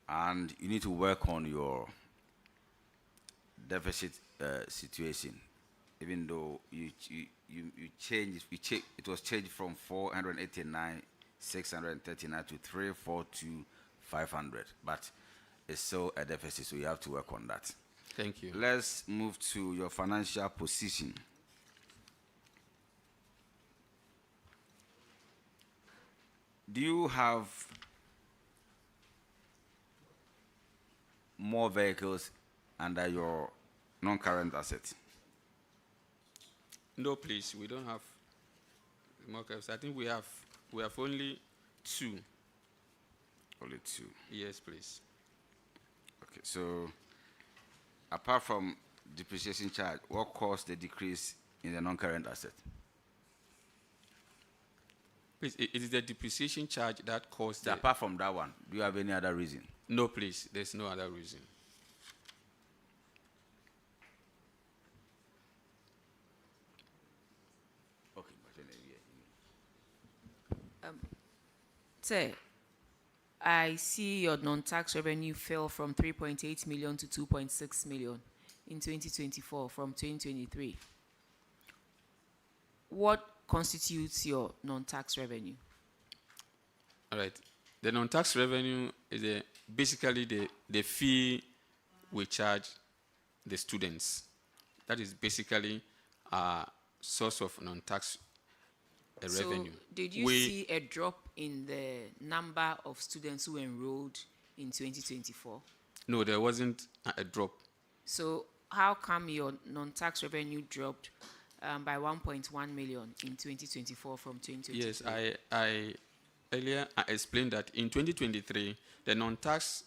and you need to work on your deficit situation. Even though you changed, it was changed from 489, 639 to 342, 500. But it's still a deficit, so you have to work on that. Thank you. Let's move to your financial position. Do you have more vehicles under your non-current assets? No, please. We don't have more cars. I think we have only 2. Only 2. Yes, please. Okay, so apart from depreciation charge, what caused the decrease in the non-current asset? Please, it is the depreciation charge that caused So apart from that one, do you have any other reason? No, please. There's no other reason. Okay. Say, I see your non-tax revenue fell from 3.8 million to 2.6 million in 2024 from 2023. What constitutes your non-tax revenue? All right. The non-tax revenue is basically the fee we charge the students. That is basically a source of non-tax revenue. So did you see a drop in the number of students who enrolled in 2024? No, there wasn't a drop. So how come your non-tax revenue dropped by 1.1 million in 2024 from 2023? Yes, I earlier I explained that in 2023, the non-tax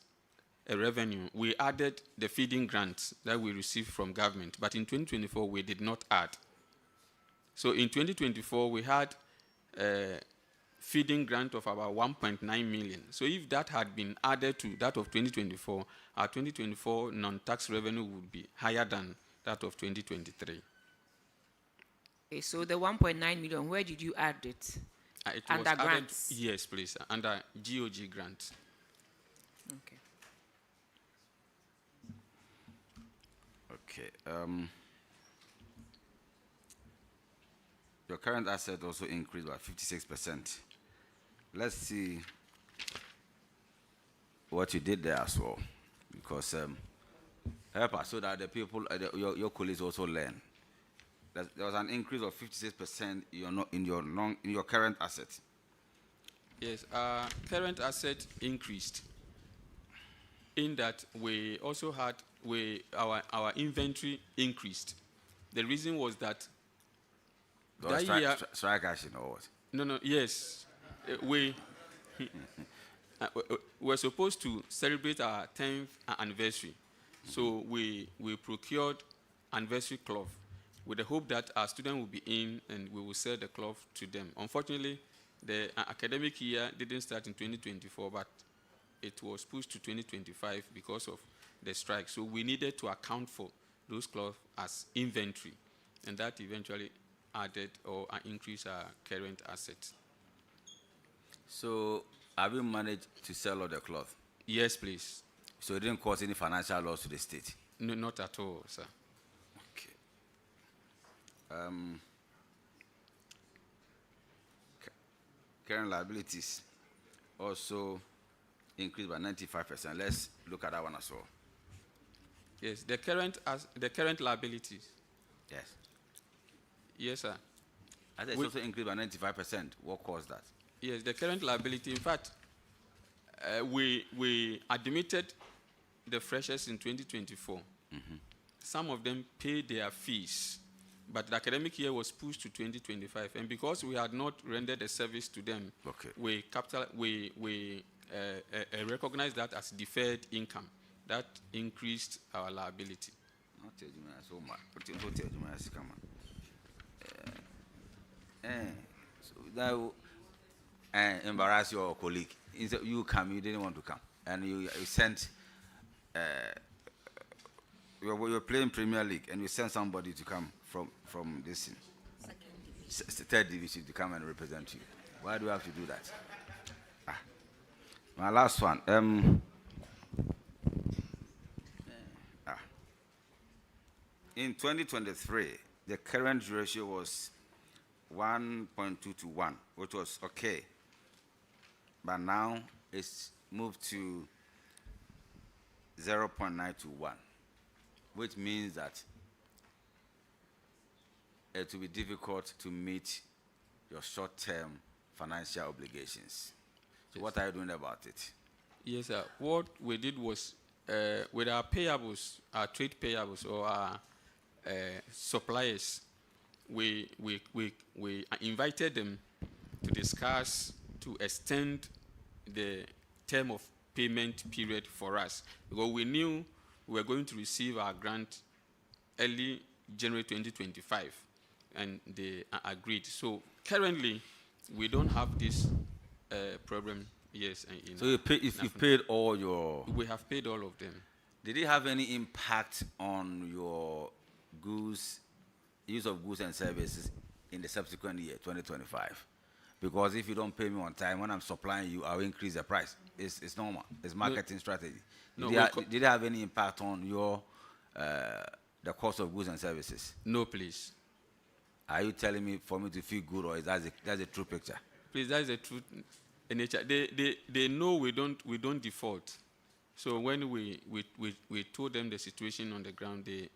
revenue, we added the feeding grants that we received from government, but in 2024, we did not add. So in 2024, we had a feeding grant of about 1.9 million. So if that had been added to that of 2024, our 2024 non-tax revenue would be higher than that of 2023. Okay, so the 1.9 million, where did you add it? It under was added, grants? yes, please, under GOG grants. Okay. Okay. Your current asset also increased by 56%. Let's see what you did there as well, because help us so that the people, your colleagues also learn. There was an increase of 56% in your current assets. Yes, current asset increased in that we also had our inventory increased. The reason was that strike action or what? No, yes. We were supposed to celebrate our 10th anniversary. So we procured anniversary cloth with the hope that our students will be in and we will sell the cloth to them. Unfortunately, the academic year didn't start in 2024, but it was pushed to 2025 because of the strike. So we needed to account for those cloths as inventory, and that eventually added or increased our current assets. So have you managed to sell all the cloth? Yes, please. So it didn't cause any financial loss to the state? No, not at all, sir. Okay. Current liabilities also increased by 95%. Let's look at that one as well. Yes, the current liabilities. Yes. Yes, sir. I said it's also increased by 95%. What caused that? Yes, the current liability. In fact, we admitted the freshers in 2024. Mm-hmm. Some of them paid their fees, but the academic year was pushed to 2025. And because we had not rendered a service to them, okay, we recognized that as deferred income. That increased our liability. So that embarrass your colleague. You come, you didn't want to come, and you sent. You were playing Premier League, and you sent somebody to come from this third division to come and represent you. Why do you have to do that? My last one. In 2023, the current ratio was 1.2 to 1, which was okay. But now it's moved to 0.9 to 1, which means that it will be difficult to meet your short-term financial obligations. So what are you doing about it? Yes, sir. What we did was, with our payables, our trade payables or our suppliers, we invited them to discuss to extend the term of payment period for us, because we knew we were going to receive our grant early January 2025, and they agreed. So currently, we don't have this problem. Yes, so you paid all your. We have paid all of them. Did it have any impact on your use of goods and services in the subsequent year, 2025? Because if you don't pay me on time, when I'm supplying you, I'll increase the price. It's normal. It's marketing strategy. Did it have any impact on your the cost of goods and services? No, please. Are you telling me for me to feel good, or is that's a true picture? Please, that is a true nature. They know we don't default. So when we told them the situation on the ground, they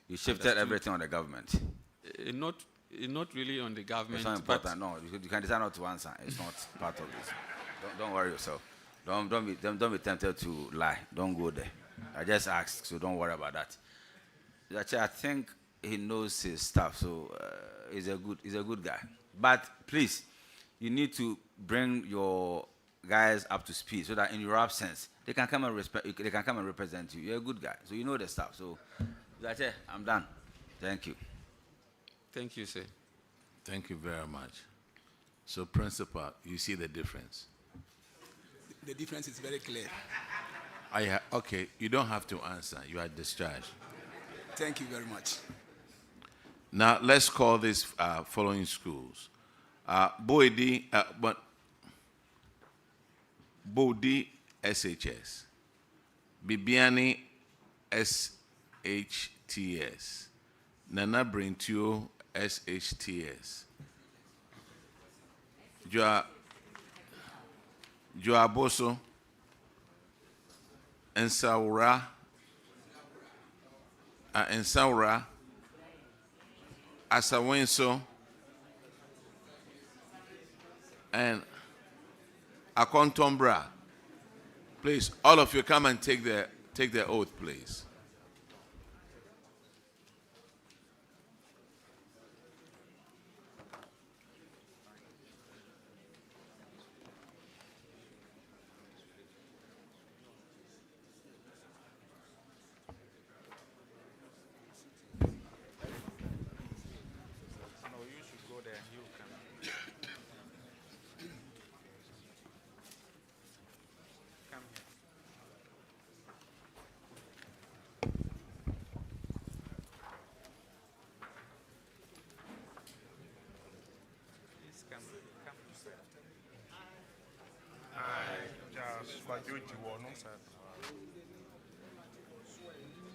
you shifted everything on the government. Not really on the government. It's not important. No, you can decide not to answer. It's not part of this. Don't worry yourself. Don't be tempted to lie. Don't go there. I just asked, so don't worry about that. Actually, I think he knows his stuff, so he's a good guy. But please, you need to bring your guys up to speed so that in your absence they can come and represent you. You're a good guy, so you know the stuff. So that's it. I'm done. Thank you. Thank you, sir. Thank you very much. So, Principal, you see the difference? The difference is very clear. Okay, you don't have to answer. You are discharged. Thank you very much. Now, let's call these following schools. Bodi SHS, Bibiani SHTS, Nana Brentio SHTS, Joaboso, Ensaura, Asawenso, and Akontombra. Please, all of you come and take the oath, please.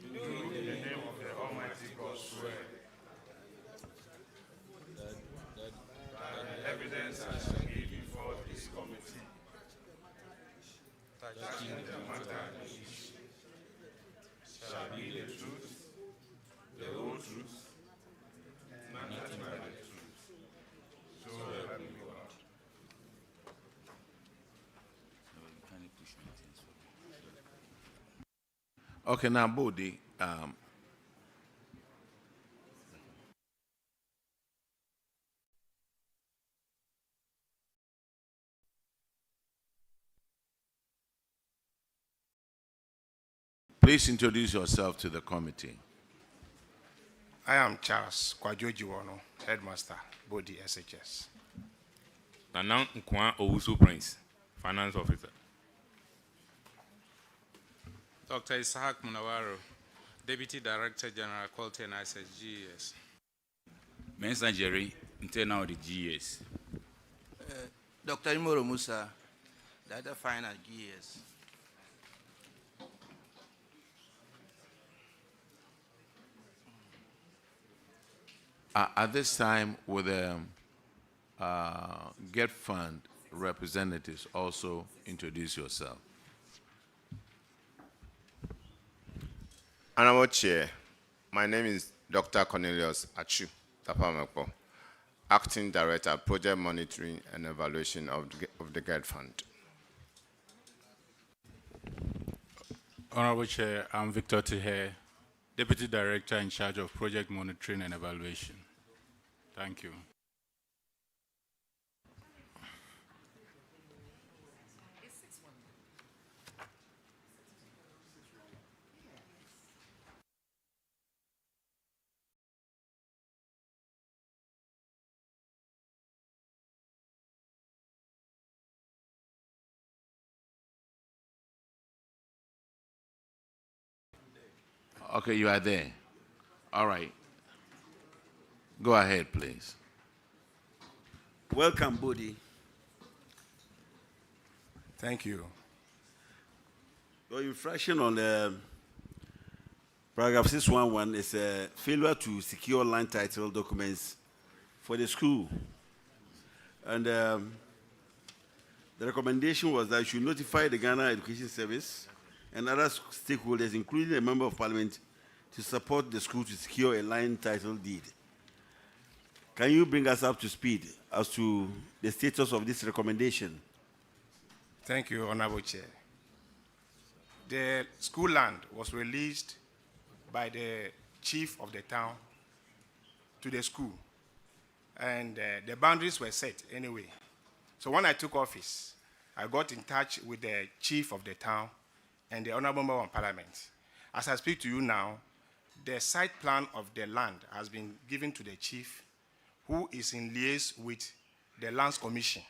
In the name of the Almighty God, swear that the evidence I shall give before this committee touching the matter at issue shall be the truth, the whole truth, nothing but the truth. So help me God. Okay, now, Bodi, please introduce yourself to the committee. I am Charles Kwajojiwono, Headmaster, Bodi SHS. Nana Nkwa Owusu Prince, Finance Officer. Dr. Isaac Munawaro, Deputy Director General Quality and ISS. Mensah Jerry, internal of the GS. Dr. Imoro Musa, Director Finance GS. At this time, will the Get Fund representatives also introduce yourself? Honorable Chair, my name is Dr. Cornelius Achu Tapamekpo, Acting Director, Project Monitoring and Evaluation of the GED Fund. Honorable Chair, I'm Victor Tihe, Deputy Director in charge of Project Monitoring and Evaluation. Thank you. Okay, you are there. All right. Go ahead, please. Welcome, Bodi. Thank you. Your infraction on paragraph 611 is a failure to secure land title documents for the school. And the recommendation was that you should notify the Ghana Education Service and other stakeholders, including a member of parliament, to support the school to secure a land title deed. Can you bring us up to speed as to the status of this recommendation? Thank you, Honorable Chair. The school land was released by the chief of the town to the school, and the boundaries were set anyway. So when I took office, I got in touch with the chief of the town and the Honorable Member of Parliament. As I speak to you now, the site plan of the land has been given to the chief, who is in liaison with the Lands Commission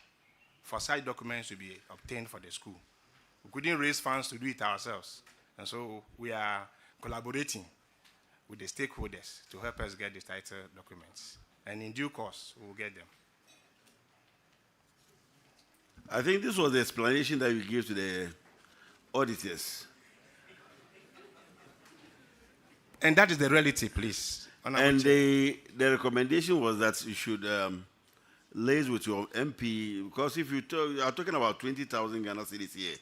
for site documents to be obtained for the school. We couldn't raise funds to do it ourselves, and so we are collaborating with the stakeholders to help us get the title documents. And in due course, we will get them. I think this was the explanation that you gave to the auditors. And that is the reality, please. And the recommendation was that you should liaise with your MP, because if you are talking about 20,000 Ghana cedis here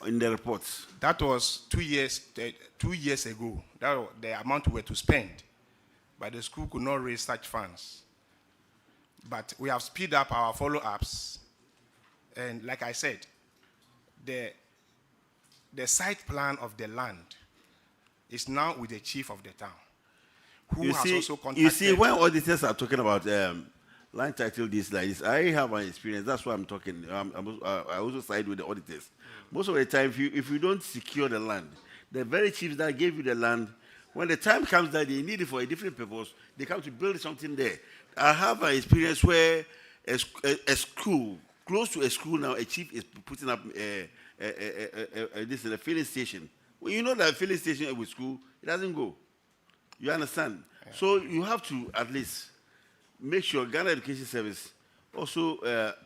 in the reports. That was 2 years ago. That was the amount we were to spend. But the school could not raise such funds. But we have speeded up our follow-ups. And like I said, the site plan of the land is now with the chief of the town, who has also contacted. You see, when auditors are talking about land title deeds like this, I have an experience. That's why I'm talking. I also side with the auditors. Most of the time, if you don't secure the land, the very chiefs that gave you the land, when the time comes that they need it for a different purpose, they come to build something there. I have an experience where a school, close to a school now, a chief is putting up this is a filling station. Well, you know that a filling station with school, it doesn't go. You understand? Yeah. So you have to at least make sure Ghana Education Service also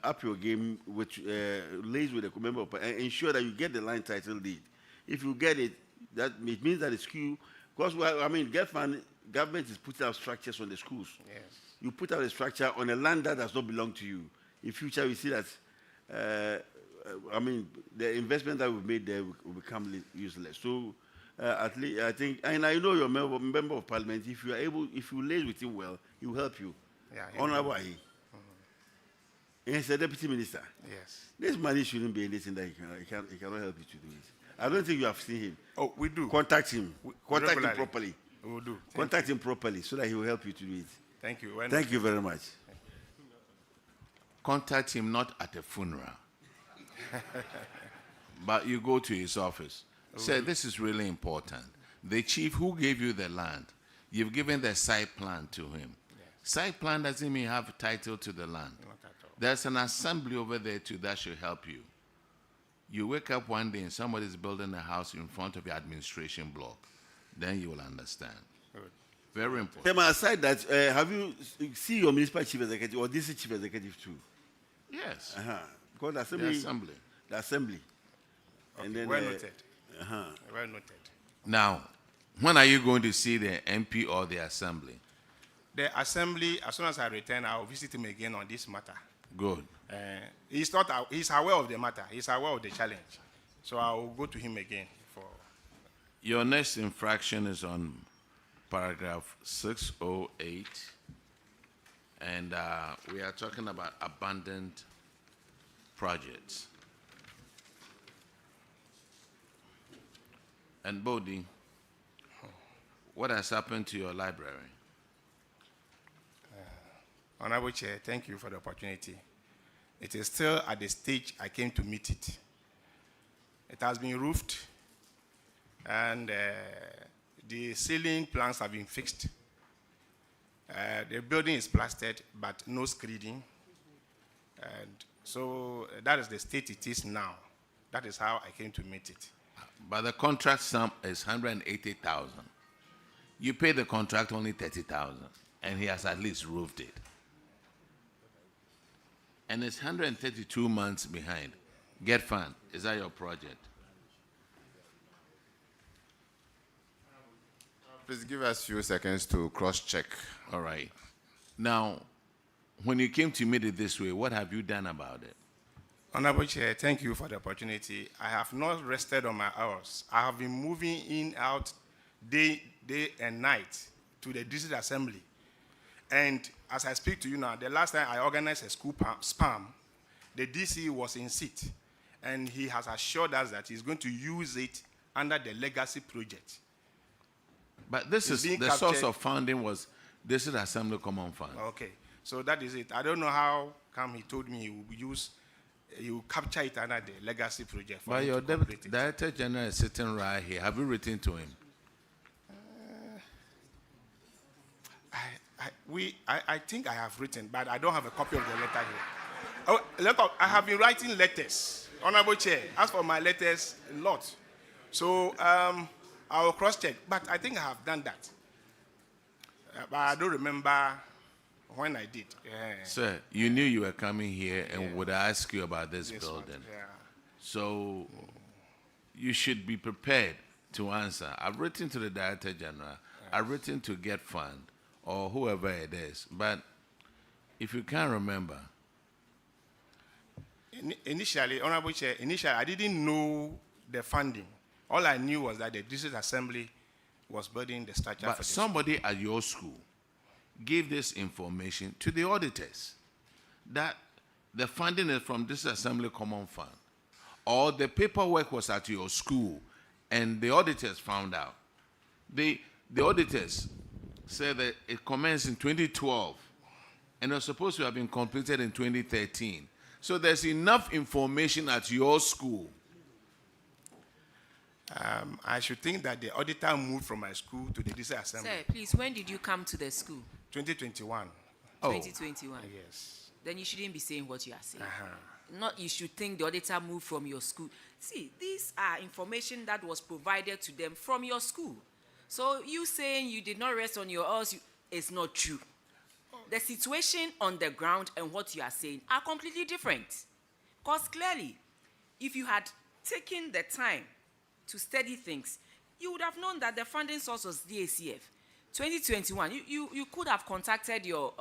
up your game with liaise with the member and ensure that you get the land title deed. If you get it, that it means that the school, because I mean, government is putting out structures on the schools. Yes. You put out a structure on a land that does not belong to you. In future, we see that. I mean, the investment that we've made there will become useless. So, at least I think, and I know you're a member of parliament. If you are able, if you liaise with him well, he will help you. Yeah. Honorable Ahi. He's a deputy minister. Yes. This money shouldn't be anything that he cannot help you to do it. I don't think you have seen him. Oh, we do. Contact him. Contact him properly. We will do. Contact him properly so that he will help you to do it. Thank you. Thank you very much. Contact him not at a funeral, but you go to his office. Say, this is really important. The chief who gave you the land, you've given the site plan to him. Yes. Site plan doesn't mean have title to the land. Not at all. There's an assembly over there too that should help you. You wake up one day and somebody's building a house in front of your administration block. Then you will understand. Good. Very important. Aside that, have you seen your municipal chief executive or district chief executive too? Yes. Because the assembly. The assembly. Okay, and then, well noted. Well noted. Now, When are you going to see the MP or the assembly? The assembly, as soon as I return, I'll visit him again on this matter. Good. He's aware of the matter. He's aware of the challenge. So I'll go to him again. Your next infraction is on paragraph 608. And we are talking about abandoned projects. And Bodi, what has happened to your library? Honorable Chair, thank you for the opportunity. It is still at the stage I came to meet it. It has been roofed, and the ceiling planks have been fixed. The building is plastered, but no screeding. And so that is the state it is now. That is how I came to meet it. But the contract sum is 180,000. You pay the contract only 30,000, and he has at least roofed it. And it's 132 months behind. Get fund. Is that your project? Please give us a few seconds to cross-check. All right. Now, when you came to meet it this way, what have you done about it? Honorable Chair, thank you for the opportunity. I have not rested on my hours. I have been moving in, out, day and night to the district assembly. And as I speak to you now, the last time I organized a school spam, the DC was in seat. And he has assured us that he's going to use it under the legacy project. But this is the source of funding was District Assembly Common Fund. Okay, so that is it. I don't know how come he told me he will capture it under the legacy project. But your Director General is sitting right here. Have you written to him? I think I have written, but I don't have a copy of the letter here. Oh, I have been writing letters, Honorable Chair. As for my letters, a lot. So I will cross-check, but I think I have done that. But I don't remember when I did. Sir, you knew you were coming here and would ask you about this building. So you should be prepared to answer. I've written to the Director General. I've written to Get Fund or whoever it is. But if you can't remember. Initially, Honorable Chair, I didn't know the funding. All I knew was that the district assembly was building the structure. But somebody at your school gave this information to the auditors that the funding is from District Assembly Common Fund, or the paperwork was at your school and the auditors found out. The auditors said that it commenced in 2012 and it was supposed to have been completed in 2013. So there's enough information at your school. I should think that the auditor moved from my school to the district assembly. Sir, please, when did you come to the school? 2021. 2021? Yes. Then you shouldn't be saying what you are saying. Not you should think the auditor moved from your school. See, these are information that was provided to them from your school. So you saying you did not rest on your oars is not true. The situation on the ground and what you are saying are completely different. Because clearly, if you had taken the time to study things, you would have known that the funding source was DACF. 2021, you could have contacted your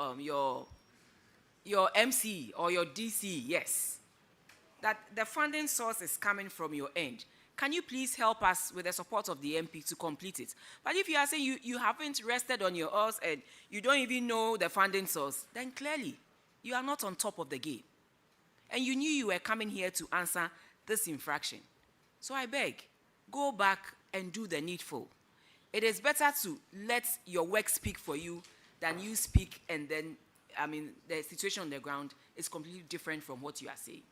MC or your DC, yes, that the funding source is coming from your end. Can you please help us with the support of the MP to complete it? But if you are saying you haven't rested on your oars and you don't even know the funding source, then clearly you are not on top of the game. And you knew you were coming here to answer this infraction. So I beg, go back and do the needful. It is better to let your work speak for you than you speak and then, the situation on the ground is completely different from what you are saying.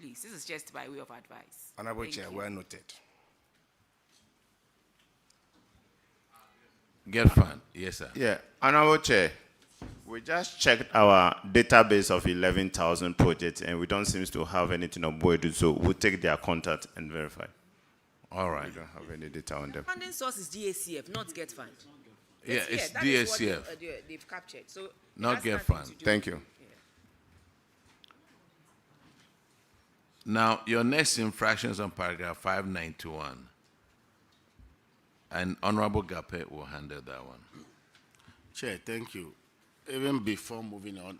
Please, this is just by way of advice. Honorable Chair, well noted. Get fund. Yes, sir. Yeah, Honorable Chair, we just checked our database of 11,000 projects and we don't seem to have anything on board, so we'll take their contact and verify. All right. We don't have any data on them. Funding source is DACF, not Get Fund. Yeah, it's that DACF. is what they've captured. So not Get Fund. Thank you. Now, your next infraction is on paragraph 591. And Honorable Gape will handle that one. Chair, thank you. Even before moving on,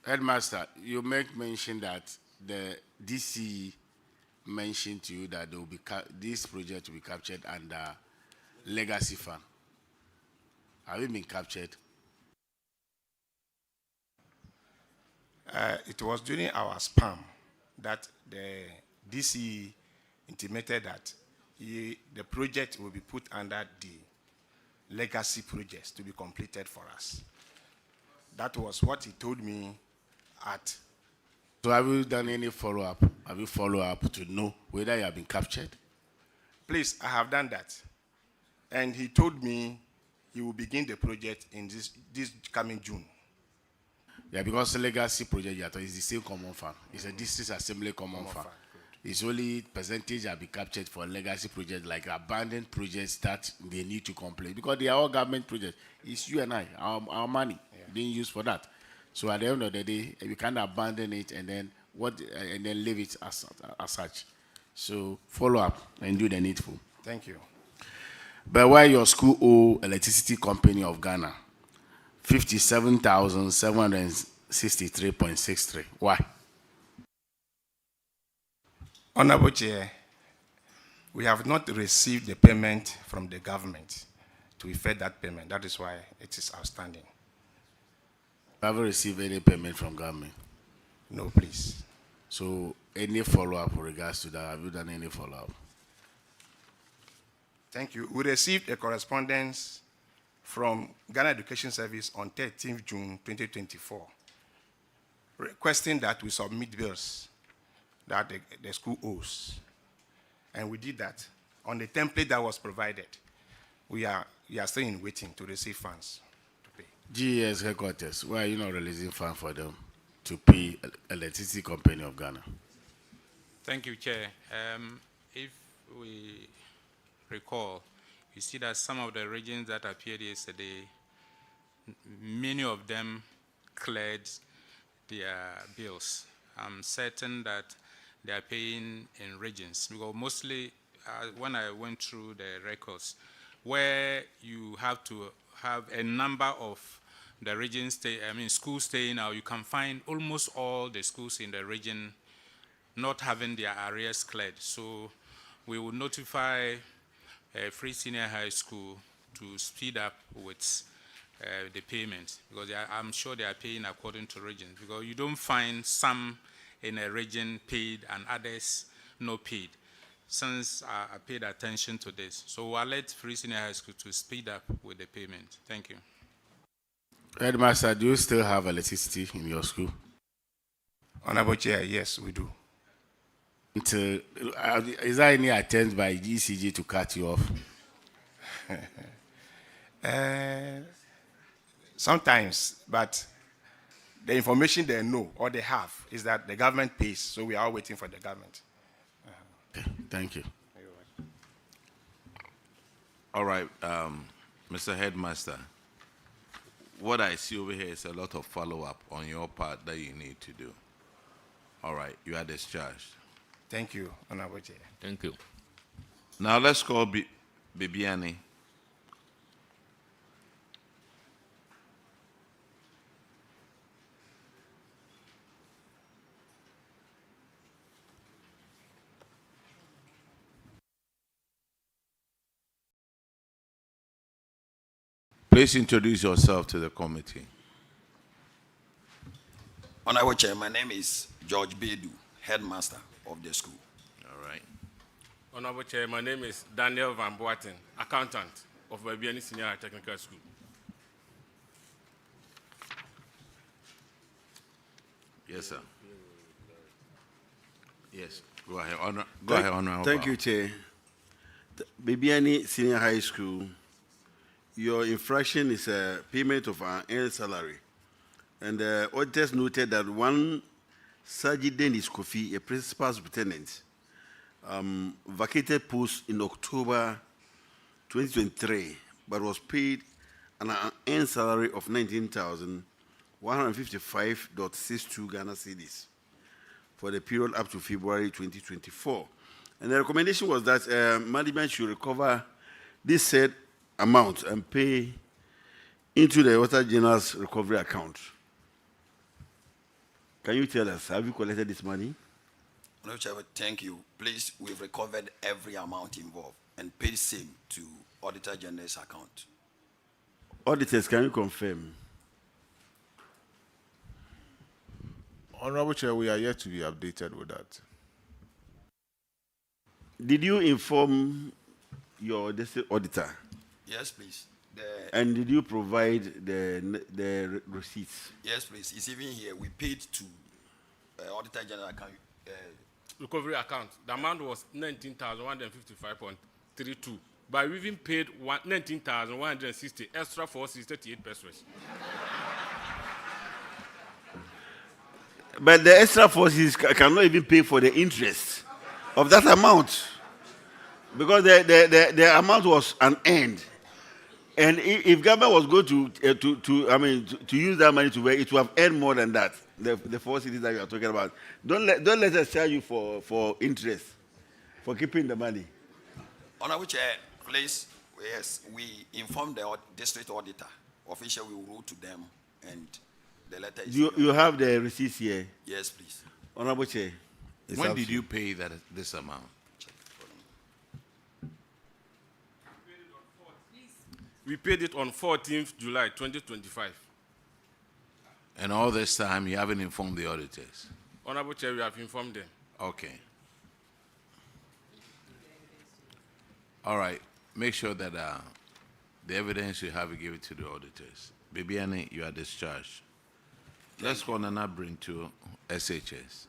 Headmaster, you make mention that the DC mentioned to you that there will be this project will be captured under legacy fund. Have it been captured? It was during our spam that the DC intimated that the project will be put under the legacy projects to be completed for us. That was what he told me at. So have you done any follow-up? Have you followed up to know whether you have been captured? Please, I have done that. And he told me he will begin the project in this coming June. Yeah, because the legacy project is the same common fund. It's a district assembly common fund. It's only percentage that be captured for legacy projects like abandoned projects that they need to complete because they are all government projects. It's you and I, our money being used for that. So at the end of the day, we can't abandon it and then leave it as such. So follow up and do the needful. Thank you. But why your school owe Electricity Company of Ghana 57,763.63? Why? Honorable Chair, we have not received the payment from the government to effect that payment. That is why it is outstanding. You haven't received any payment from government? No, please. So any follow-up with regards to that? Have you done any follow-up? Thank you. We received a correspondence from Ghana Education Service on 13th June 2024 requesting that we submit bills that the school owes. And we did that. On the template that was provided, we are still in waiting to receive funds to pay. GES headquarters, why are you not releasing funds for them to pay Electricity Company of Ghana? Thank you, Chair. If we recall, you see that some of the regions that appeared yesterday, many of them cleared their bills. I'm certain that they are paying in regions because mostly when I went through the records, where you have to have a number of the regions schools staying out, you can find almost all the schools in the region not having their arrears cleared. So we will notify Free Senior High School to speed up with the payment because I'm sure they are paying according to regions because you don't find some in a region paid and others not paid. Since I paid attention to this, so I'll let Free Senior High School to speed up with the payment. Thank you. Headmaster, do you still have electricity in your school? Honorable Chair, yes, we do. Is there any attempt by ECG to cut you off? Sometimes, but the information they know or they have is that the government pays, so we are waiting for the government. Okay, thank you. All right, Mr. Headmaster, what I see over here is a lot of follow-up on your part that you need to do. All right, you are discharged. Thank you, Honorable Chair. Thank you. Now let's call Bibiani. Please introduce yourself to the committee. Honorable Chair, my name is George Bedu, headmaster of the school. All right. Honorable Chair, my name is Daniel Van Boaten, accountant of Babiani Senior Technical School. Yes, sir. Yes, go ahead, Honorable. Thank you, Chair. Babiani Senior High School, your infraction is a payment of an earned salary. And the auditors noted that one Saji Dennis Kofi, a principal superintendent, vacated post in October 2023, but was paid an earned salary of 19,155.62 Ghana cedis for the period up to February 2024. And the recommendation was that management should recover this said amount and pay into the Auditor General's recovery account. Can you tell us, have you collected this money? Honorable Chair, thank you. Please, we've recovered every amount involved and paid same to Auditor General's account. Auditors, can you confirm? Honorable Chair, we are yet to be updated with that. Did you inform your district auditor? Yes, please. And did you provide the receipts? Yes, please. It's even here. We paid to Auditor General account. Recovery account. The amount was 19,155.32. But we even paid 19,160 extra for 38 pesos. But the extra forces cannot even pay for the interest of that amount, because the amount was unearned. And if government was going to use that money to work, it would have earned more than that. The 4 cities that you are talking about. Don't let us charge you for interest, for keeping the money. Honorable Chair, please, yes, we informed the district auditor. Officially, we will wrote to them, and the letter is... You have the receipts here? Yes, please. Honorable Chair. When did you pay this amount? We paid it on 14th July 2025. And all this time, you haven't informed the auditors? Honorable Chair, we have informed them. Okay. All right. Make sure that the evidence you have, you give it to the auditors. Bibiani, you are discharged. Let's go on and bring to SHS.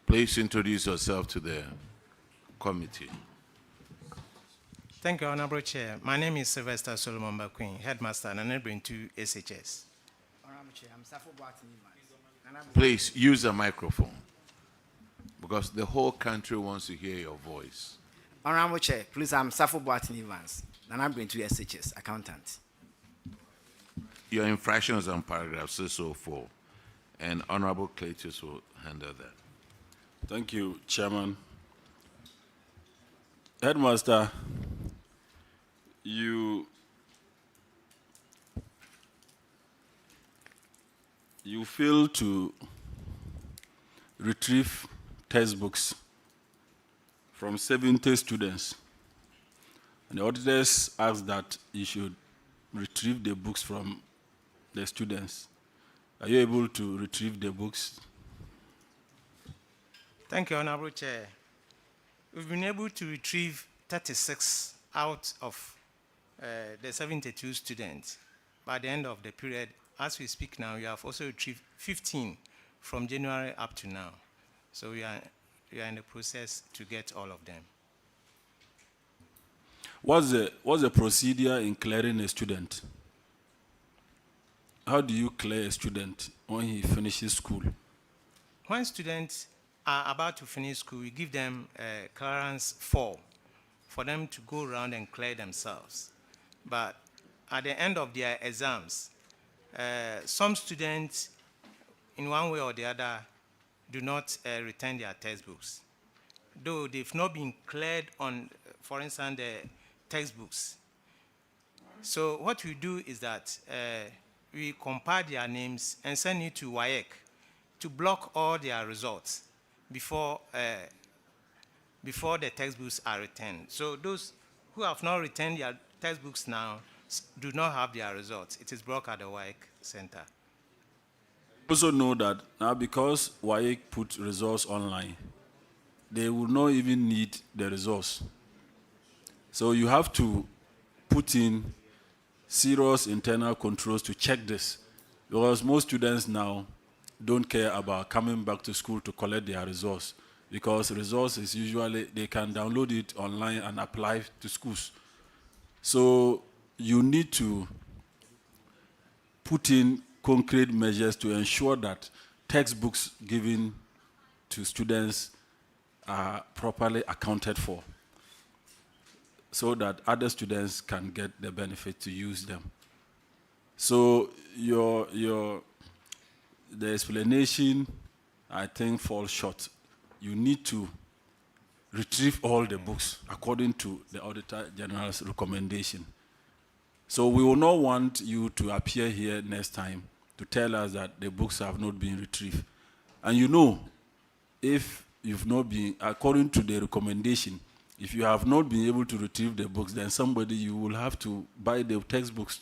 Please introduce yourself to the committee. Thank you, Honorable Chair. My name is Sylvester Solomon Bakwin, Headmaster, and I'm bring to SHS. Honorable Chair, I'm Safo Boateng. Please use a microphone, because the whole country wants to hear your voice. Honorable Chair, please, I'm Safo Boateng Evans, and I'm bring to SHS, accountant. Your infractions on paragraph 604, and Honorable Cletus will handle that. Thank you, Chairman. Headmaster, you failed to retrieve textbooks from 70 students. And the auditors asked that you should retrieve the books from the students. Are you able to retrieve the books? Thank you, Honorable Chair. We've been able to retrieve 36 out of the 72 students. By the end of the period, as we speak now, we have also retrieved 15 from January up to now. So we are in the process to get all of them. What's the procedure in clearing a student? How do you clear a student when he finishes school? When students are about to finish school, we give them a clearance form for them to go around and clear themselves. But at the end of their exams, some students, in one way or the other, do not return their textbooks. Though they've not been cleared on, for instance, the textbooks. So what we do is that we compile their names and send it to WAEC to block all their results before the textbooks are returned. So those who have not returned their textbooks now do not have their results. It is blocked at the WAEC center. Also know that now because WAEC put results online, they will not even need the results. So you have to put in serious internal controls to check this, because most students now don't care about coming back to school to collect their results, because results is usually, they can download it online and apply to schools. So you need to put in concrete measures to ensure that textbooks given to students are properly accounted for, so that other students can get the benefit to use them. So the explanation, I think, falls short. You need to retrieve all the books according to the Auditor General's recommendation. So we will not want you to appear here next time to tell us that the books have not been retrieved. And you know, if you've not been, according to the recommendation, if you have not been able to retrieve the books, then you will have to buy the textbooks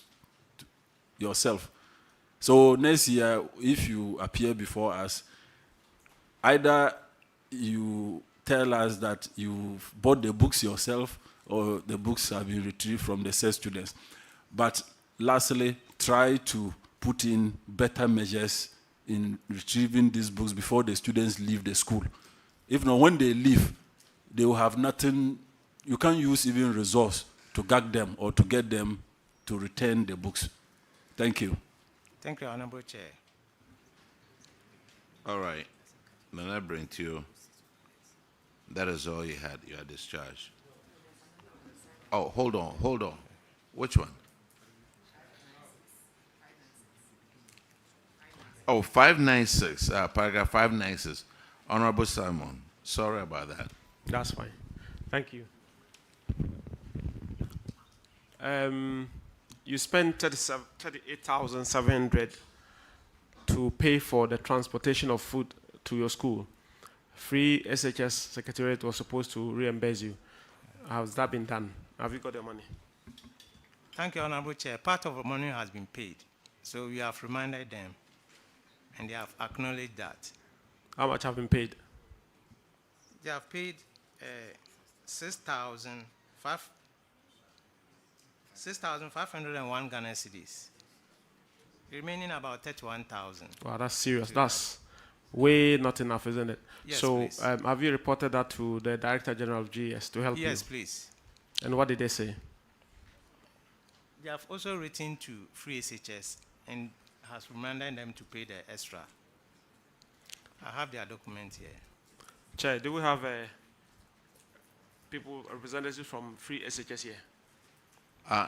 yourself. So next year, if you appear before us, either you tell us that you've bought the books yourself or the books have been retrieved from the said students. But lastly, try to put in better measures in retrieving these books before the students leave the school. If not, when they leave, they will have nothing. You can't use even resource to gag them or to get them to return the books. Thank you. Thank you, Honorable Chair. All right. Nana Brentio, that is all you had. You are discharged. Oh, hold on. Which one? Oh, 596, paragraph 596. Honorable Simon, sorry about that. That's fine. Thank you. You spent 38,700 to pay for the transportation of food to your school. Free SHS Secretariat was supposed to reimburse you. Has that been done? Have you got the money? Thank you, Honorable Chair. Part of the money has been paid. So we have reminded them, and they have acknowledged that. How much have been paid? They have paid 6,501 Ghana cedis, remaining about 31,000. Wow, that's serious. That's way not enough, isn't it? Yes, so please. Have you reported that to the Director General of GS to help you? Yes, please. And what did they say? They have also written to Free SHS and has reminded them to pay the extra. I have their document here. Chair, do we have people, representatives from Free SHS here?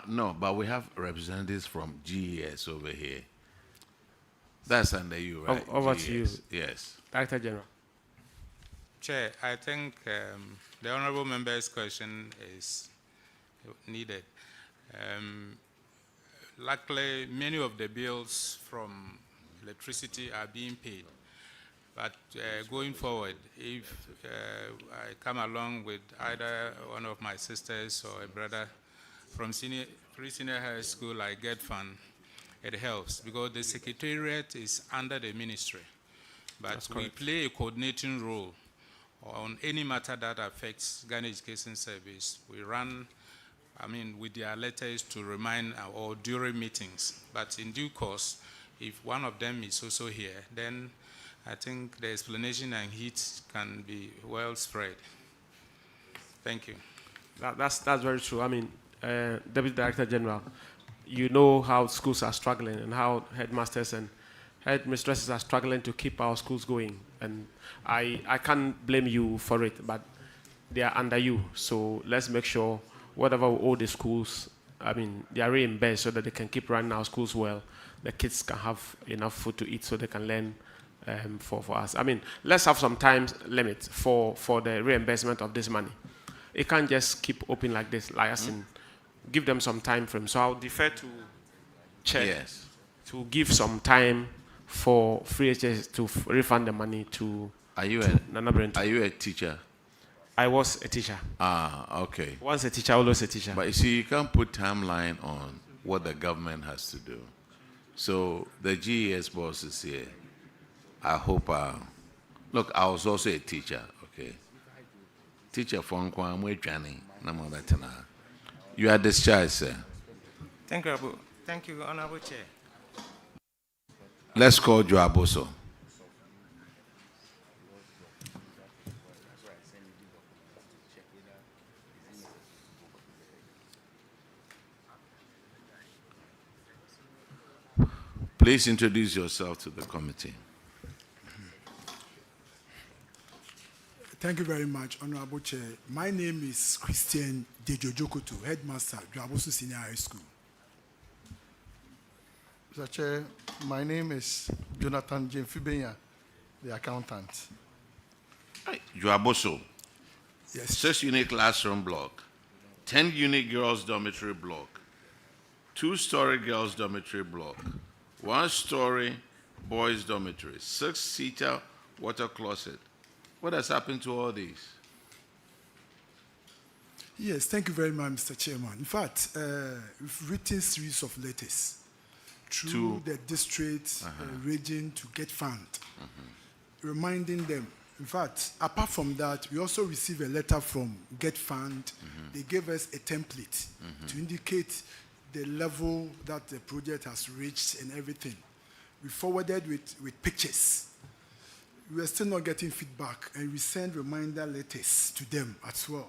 No, but we have representatives from GES over here. That's under you, right? Over to you. Yes. Director General. Chair, I think the honorable member's question is needed. Luckily, many of the bills from electricity are being paid. But going forward, if I come along with either one of my sisters or a brother from pre-senior high school, I get fund, it helps because the secretariat is under the ministry. But we play a coordinating role on any matter that affects Ghana Education Service. We run, with their letters to remind or during meetings. But in due course, if one of them is also here, then I think the explanation and heat can be well spread. Thank you. That's very true. Deputy Director General, you know how schools are struggling and how headmasters and headmistresses are struggling to keep our schools going. And I can't blame you for it, but they are under you. So let's make sure whatever we owe the schools, they are reimbursed so that they can keep running our schools well. The kids can have enough food to eat so they can learn for us. Let's have some time limit for the reimbursement of this money. It can't just keep open like this, give them some time frame. So I'll defer to Chair to give some time for Free SHS to refund the money to Nana Brent. Are you a teacher? I was a teacher. Okay. Once a teacher, always a teacher. But you see, you can't put timeline on what the government has to do. So the GES boss is here. I hope, look, I was also a teacher, okay? Teacher from Kwamwe Training, Namabatana. You are discharged, sir. Thank you, Honorable Chair. Let's call Joe Abusua. Please introduce yourself to the committee. Thank you very much, Honorable Chair. My name is Christian Dejojokoto, Headmaster, Abusu Senior High School. Mr. Chair, my name is Jonathan Jemfibenya, the accountant. Abusu. Yes. 6 unit classroom block, 10 unit girls dormitory block, 2-story girls dormitory block, 1-story boys dormitory, 6-seater water closet. What has happened to all these? Yes, thank you very much, Mr. Chairman. In fact, we've written a series of letters through the district region to get fund, reminding them. In fact, apart from that, we also received a letter from Get Fund. They gave us a template to indicate the level that the project has reached and everything. We forwarded with pictures. We are still not getting feedback, and we send reminder letters to them as well.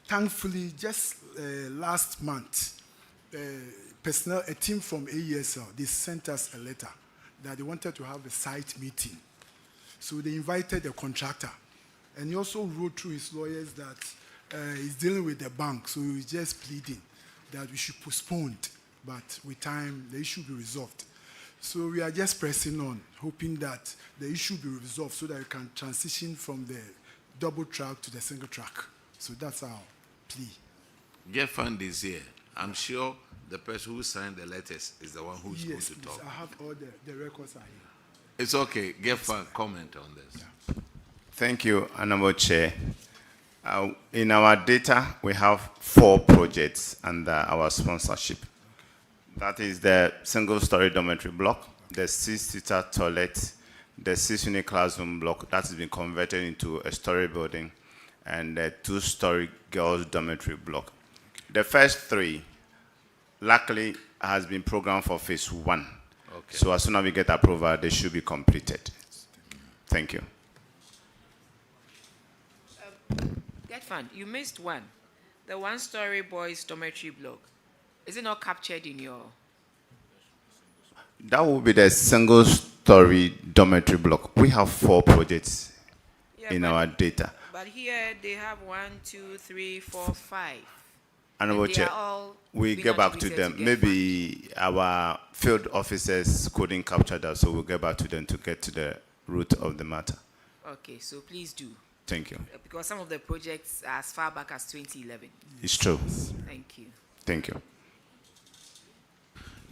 Thankfully, just last month, a team from AESL, they sent us a letter that they wanted to have a site meeting. So they invited the contractor, and he also wrote through his lawyers that he's dealing with the bank, so he's just pleading that we should postpone it, but with time, the issue will be resolved. So we are just pressing on, hoping that the issue will be resolved so that we can transition from the double track to the single track. So that's our plea. Get Fund is here. I'm sure the person who signed the letters is the one who's going to talk. I have all the records are here. It's okay. Get Fund, comment on this. Yeah. Thank you, Honorable Chair. In our data, we have 4 projects under our sponsorship. That is the single-story dormitory block, the 6-seater toilet, the 6-unit classroom block that has been converted into a story building, and the 2-story girls' dormitory block. The first 3, luckily, has been programmed for phase 1. Okay. So as soon as we get approval, they should be completed. Thank you. Get Fund, you missed one. The 1-story boys' dormitory block. Is it not captured in your... That will be the single-story dormitory block. We have 4 projects in our data. But here they have 1, 2, 3, 4, 5. Honorable Chair, we get back to them. Maybe our field officers couldn't capture that, so we'll get back to them to get to the root of the matter. Okay, so please do. Thank you. Because some of the projects are as far back as 2011. It's true. Thank you. Thank you.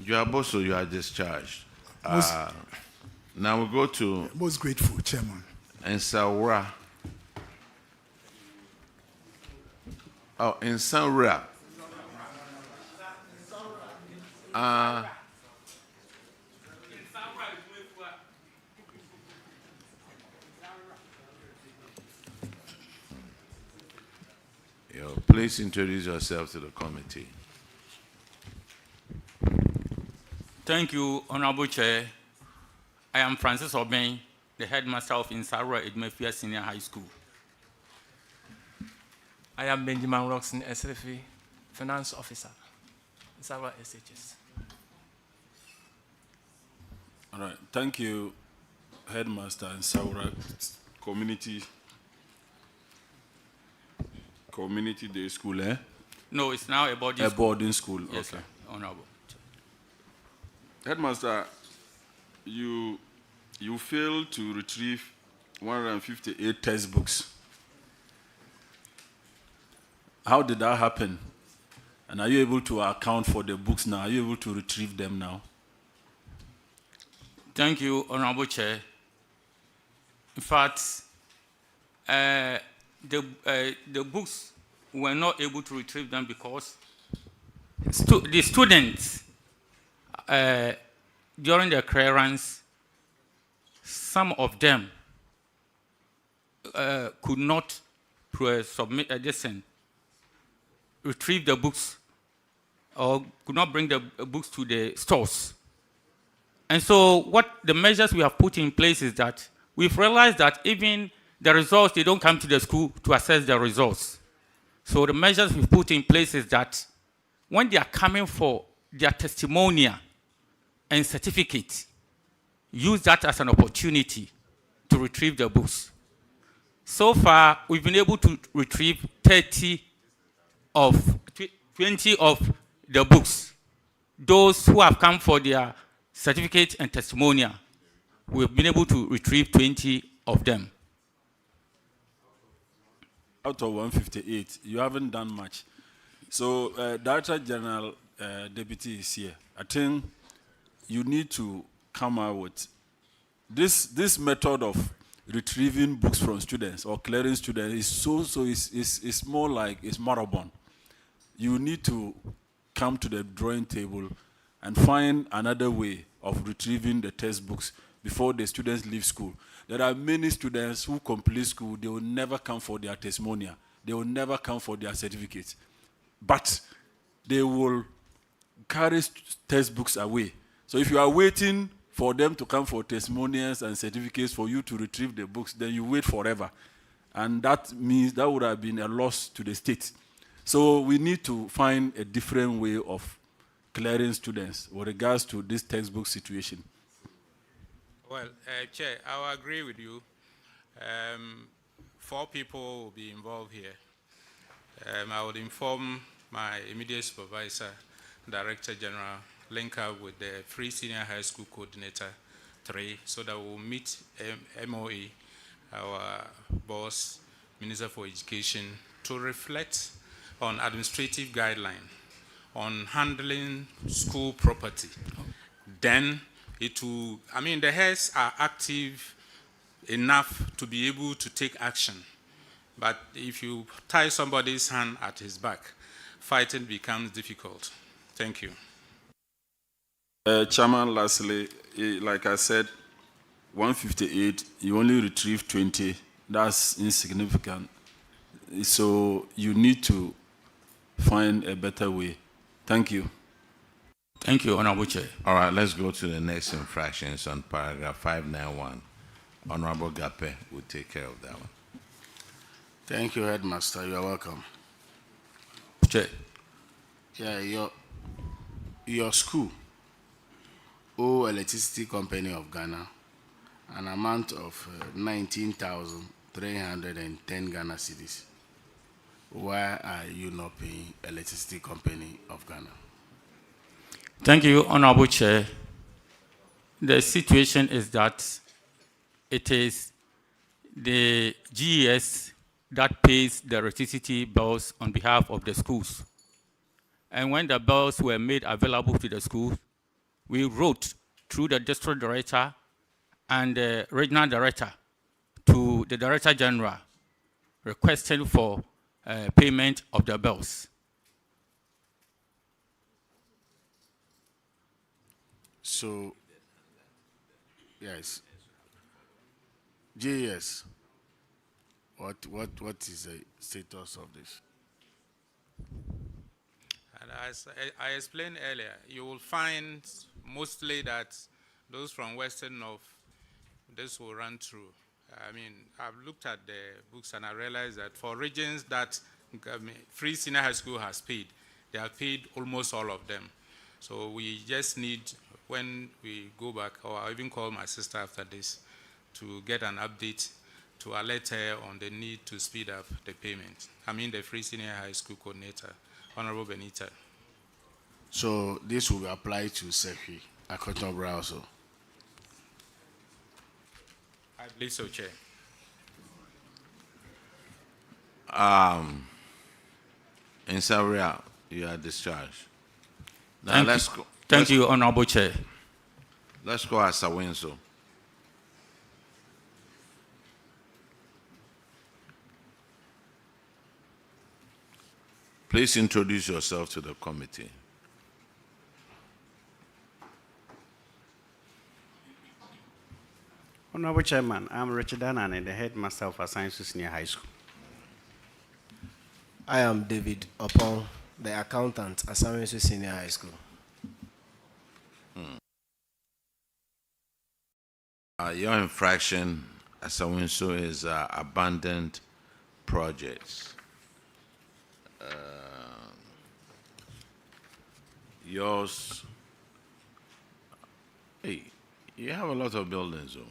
Abusu, you are discharged. Now we go to... Most grateful, Chairman. And Samra. Oh, in Samra. Please introduce yourself to the committee. Thank you, Honorable Chair. I am Francis Oben, the headmaster of Insarua Edmefia Senior High School. I am Benjamin Roxon, SFA Finance Officer, Insarua SHS. All right, thank you, Headmaster Insarua Community Day School, eh? No, it's now a boarding school. A boarding school, yes, okay. Sir. Honorable. Headmaster, you failed to retrieve 158 textbooks. How did that happen? And are you able to account for the books now? Are you able to retrieve them now? Thank you, Honorable Chair. In fact, the books were not able to retrieve them because the students, during their clearance, some of them could not submit retrieve the books or could not bring the books to the stores. And so what the measures we have put in place is that we've realized that even the results, they don't come to the school to assess the results. So the measures we've put in place is that when they are coming for their testimonial and certificate, use that as an opportunity to retrieve the books. So far, we've been able to retrieve 20 of the books. Those who have come for their certificate and testimonial, we've been able to retrieve 20 of them. Out of 158, you haven't done much. So, Director General Deputy is here. I think you need to come out with this method of retrieving books from students or clearing students is more like it's marathon. You need to come to the drawing table and find another way of retrieving the textbooks before the students leave school. There are many students who complete school, they will never come for their testimonial. They will never come for their certificate. But they will carry textbooks away. So if you are waiting for them to come for testimonials and certificates for you to retrieve the books, then you wait forever. And that means that would have been a loss to the state. So we need to find a different way of clearing students with regards to this textbook situation. Well, Chair, I will agree with you. 4 people will be involved here. I will inform my immediate supervisor, Director General, link up with the Free Senior High School Coordinator 3, so that we'll meet MOE, our boss, Minister for Education, to reflect on administrative guideline on handling school property. Then it will, I mean, the heads are active enough to be able to take action. But if you tie somebody's hand at his back, fighting becomes difficult. Thank you. Chairman, lastly, like I said, 158, you only retrieve 20. That's insignificant. So you need to find a better way. Thank you. Thank you, Honorable Chair. All right, let's go to the next infractions on paragraph 591. Honorable Gape will take care of that one. Thank you, Headmaster. You are welcome. Chair. Yeah, your school owe Electricity Company of Ghana an amount of 19,310 Ghana cedis. Why are you not paying Electricity Company of Ghana? Thank you, Honorable Chair. The situation is that it is the GES that pays the electricity bills on behalf of the schools. And when the bills were made available to the schools, we wrote through the district director and the regional director to the Director General requesting for payment of the bills. So, yes, GES, what is the status of this? And as I explained earlier, you will find mostly that those from Western North, this will run through. I mean, I've looked at the books and I realized that for regions that Free Senior High School has paid, they have paid almost all of them. So we just need, when we go back, or I'll even call my sister after this, to get an update to alert her on the need to speed up the payment. I mean the Free Senior High School Coordinator, Honorable Benita. So this will apply to Sefi, Akotobra also? I believe so, Chair. In Samra, you are discharged. Now let's go. Thank you, Honorable Chair. Let's go as Awinso. Please introduce yourself to the committee. Honorable Chairman, I'm Richard Anane, the headmaster of Sciences Senior High School. I am David Opon, the accountant at Sciences Senior High School. Your infraction, as I went so, is abandoned projects. Yours, hey, you have a lot of buildings, though.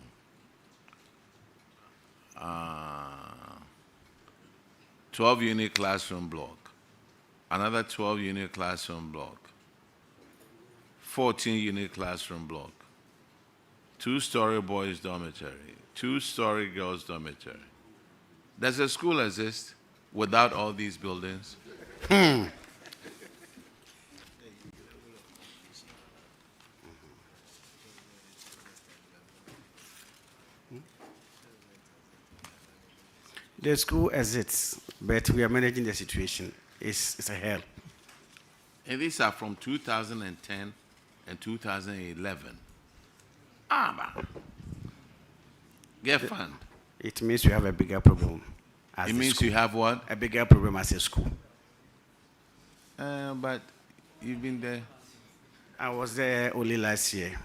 12-unit classroom block, another 12-unit classroom block, 14-unit classroom block, 2-story boys dormitory, 2-story girls dormitory. Does a school exist without all these buildings? The school exists, but we are managing the situation. It's a hell. And these are from 2010 and 2011. Get fund. It means you have a bigger problem. It means you have what? A bigger problem as a school. But you've been there. I was there only last year.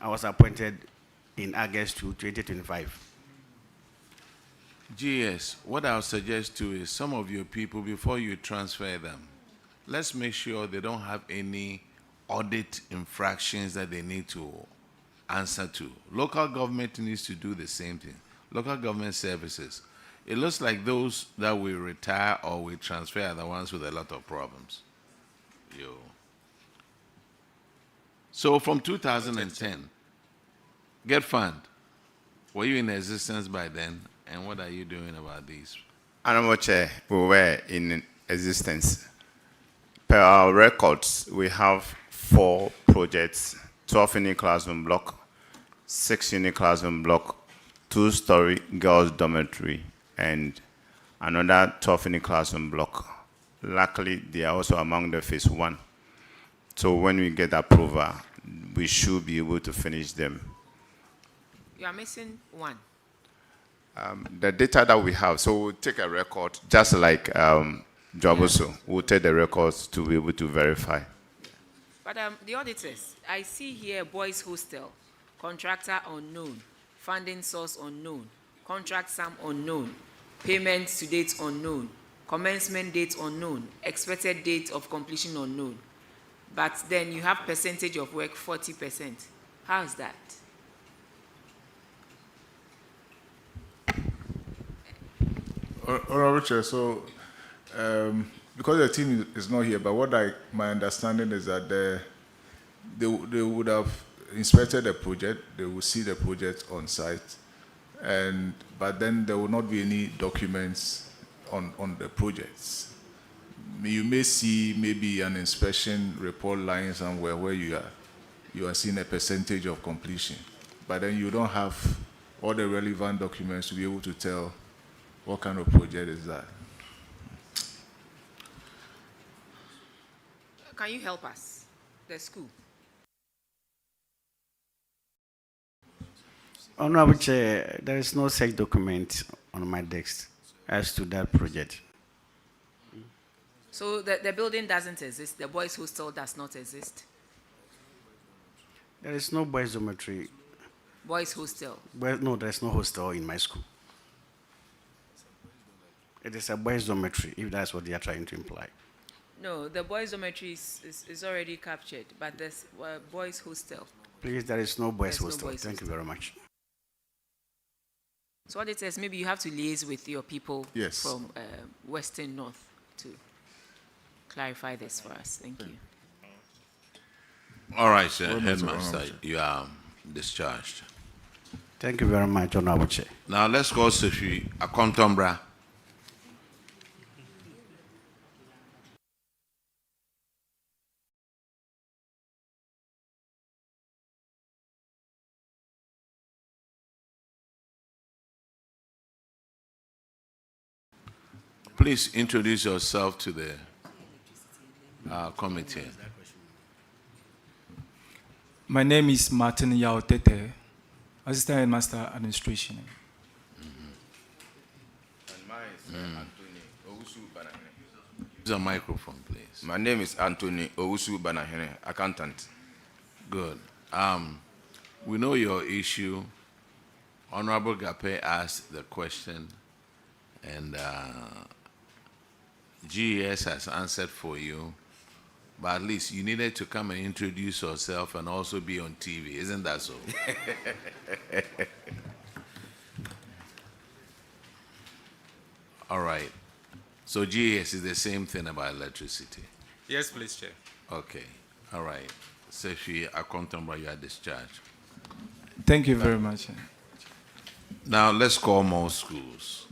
I was appointed in August 2025. GS, what I'll suggest to is some of your people, before you transfer them, let's make sure they don't have any audit infractions that they need to answer to. Local government needs to do the same thing. Local government services. It looks like those that we retire or we transfer are the ones with a lot of problems. So from 2010, Get Fund, were you in existence by then? And what are you doing about these? Honorable Chair, we were in existence. Per our records, we have 4 projects, 12-unit classroom block, 6-unit classroom block, 2-story girls dormitory, and another 12-unit classroom block. Luckily, they are also among the phase 1. So when we get approval, we should be able to finish them. You are missing one. The data that we have, so we'll take a record, just like Abusua, we'll take the records to be able to verify. But the auditors, I see here boys hostel, contractor unknown, funding source unknown, contract sum unknown, payment to date unknown, commencement date unknown, expected date of completion unknown. But then you have percentage of work 40%. How is that? Honorable Chair, so because the team is not here, but my understanding is that they would have inspected the project, they will see the project on site, but then there will not be any documents on the projects. You may see maybe an inspection report lying somewhere where you are seeing a percentage of completion, but then you don't have all the relevant documents to be able to tell what kind of project is that. Can you help us, the school? Honorable Chair, there is no such document on my desk as to that project. So the building doesn't exist, the boys hostel does not exist? There is no boys dormitory. Boys hostel? Well, no, there is no hostel in my school. It is a boys dormitory, if that's what they are trying to imply. No, the boys dormitory is already captured, but there's boys hostel. Please, there is no boys hostel. Thank you very much. So what it says, maybe you have to liaise with your people from Western North to clarify this for us. Thank you. All right, sir. Headmaster, you are discharged. Thank you very much, Honorable Chair. Now let's go to Akontombra. Please introduce yourself to the committee. My name is Martin Yaotete, Assistant Headmaster Administration. And mine is Anthony Owusu Banahene. Use a microphone, please. My name is Anthony Owusu Banahene, accountant. Good. We know your issue. Honorable Gape asked the question, and GES has answered for you, but at least you needed to come and introduce yourself and also be on TV. Isn't that so? All right. So GS is the same thing about electricity. Yes, please, Chair. Okay. All right. So if you are accountable, you are discharged. Thank you very much. Now let's call more schools.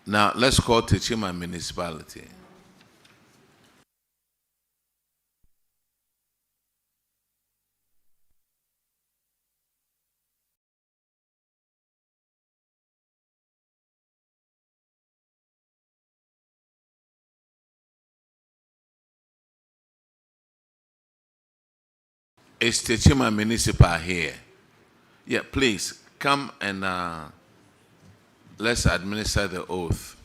Now let's call Techiman Municipality. Is Techiman Municipal here? Yeah, please come and let's administer the oath.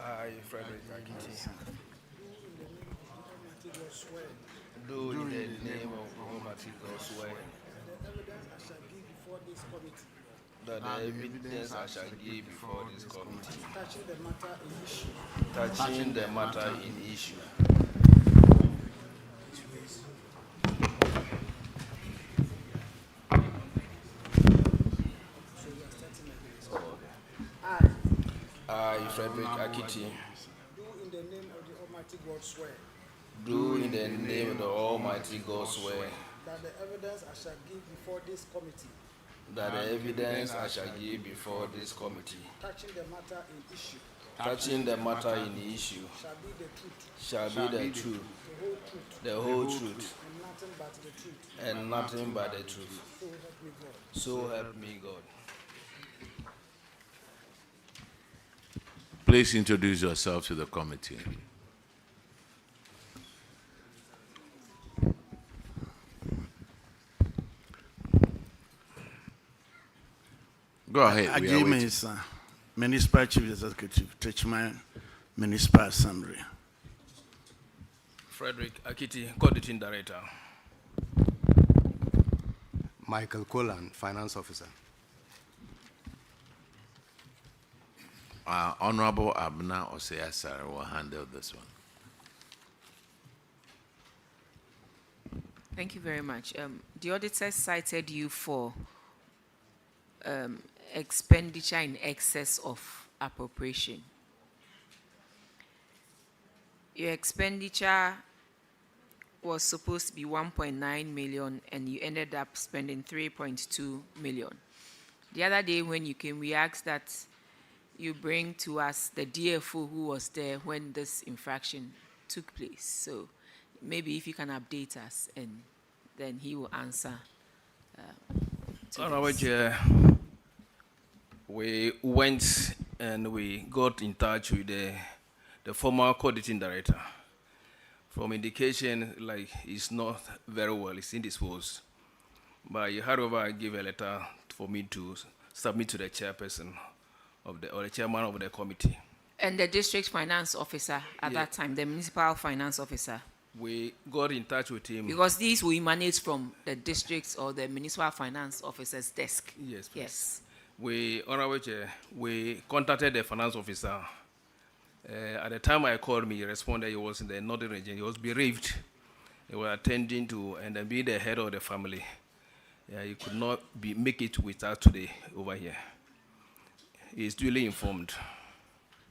I, Frederick Akiti, do in the name of Almighty God swear that the evidence I shall give before this committee touching the matter in issue I, Frederick Akiti, do in the name of the Almighty God swear that the evidence I shall give before this committee that the evidence I shall give before this committee touching the matter in issue shall be the truth, the whole truth, and nothing but the truth. So help me God. Please introduce yourself to the committee. Go ahead. Osei-Mensah, Municipal Chief Executive, Techiman Municipal Assembly. Frederick Akiti, Coordinating Director. Michael Colan, Finance Officer. Honorable Abna Osei-Mensah will handle this one. Thank you very much. The auditors cited you for expenditure in excess of appropriation. Your expenditure was supposed to be 1.9 million and you ended up spending 3.2 million. The other day when you came, we asked that you bring to us the DFO who was there when this infraction took place. So maybe if you can update us and then he will answer. We went and we got in touch with the former coordinating director. From indication, like he's not very well, he's indisposed. But however, I gave a letter for me to submit to the chairperson of or the chairman of the committee. And the district finance officer at that time, the municipal finance officer. We got in touch with him. Because these will emanate from the district's or the municipal finance officer's desk. Yes, please. Yes. Honorable Chair, we contacted the finance officer. At the time I called him, he responded he was in the northern region. He was bereaved. He was attending to and then be the head of the family. He could not make it with us today over here. He is duly informed.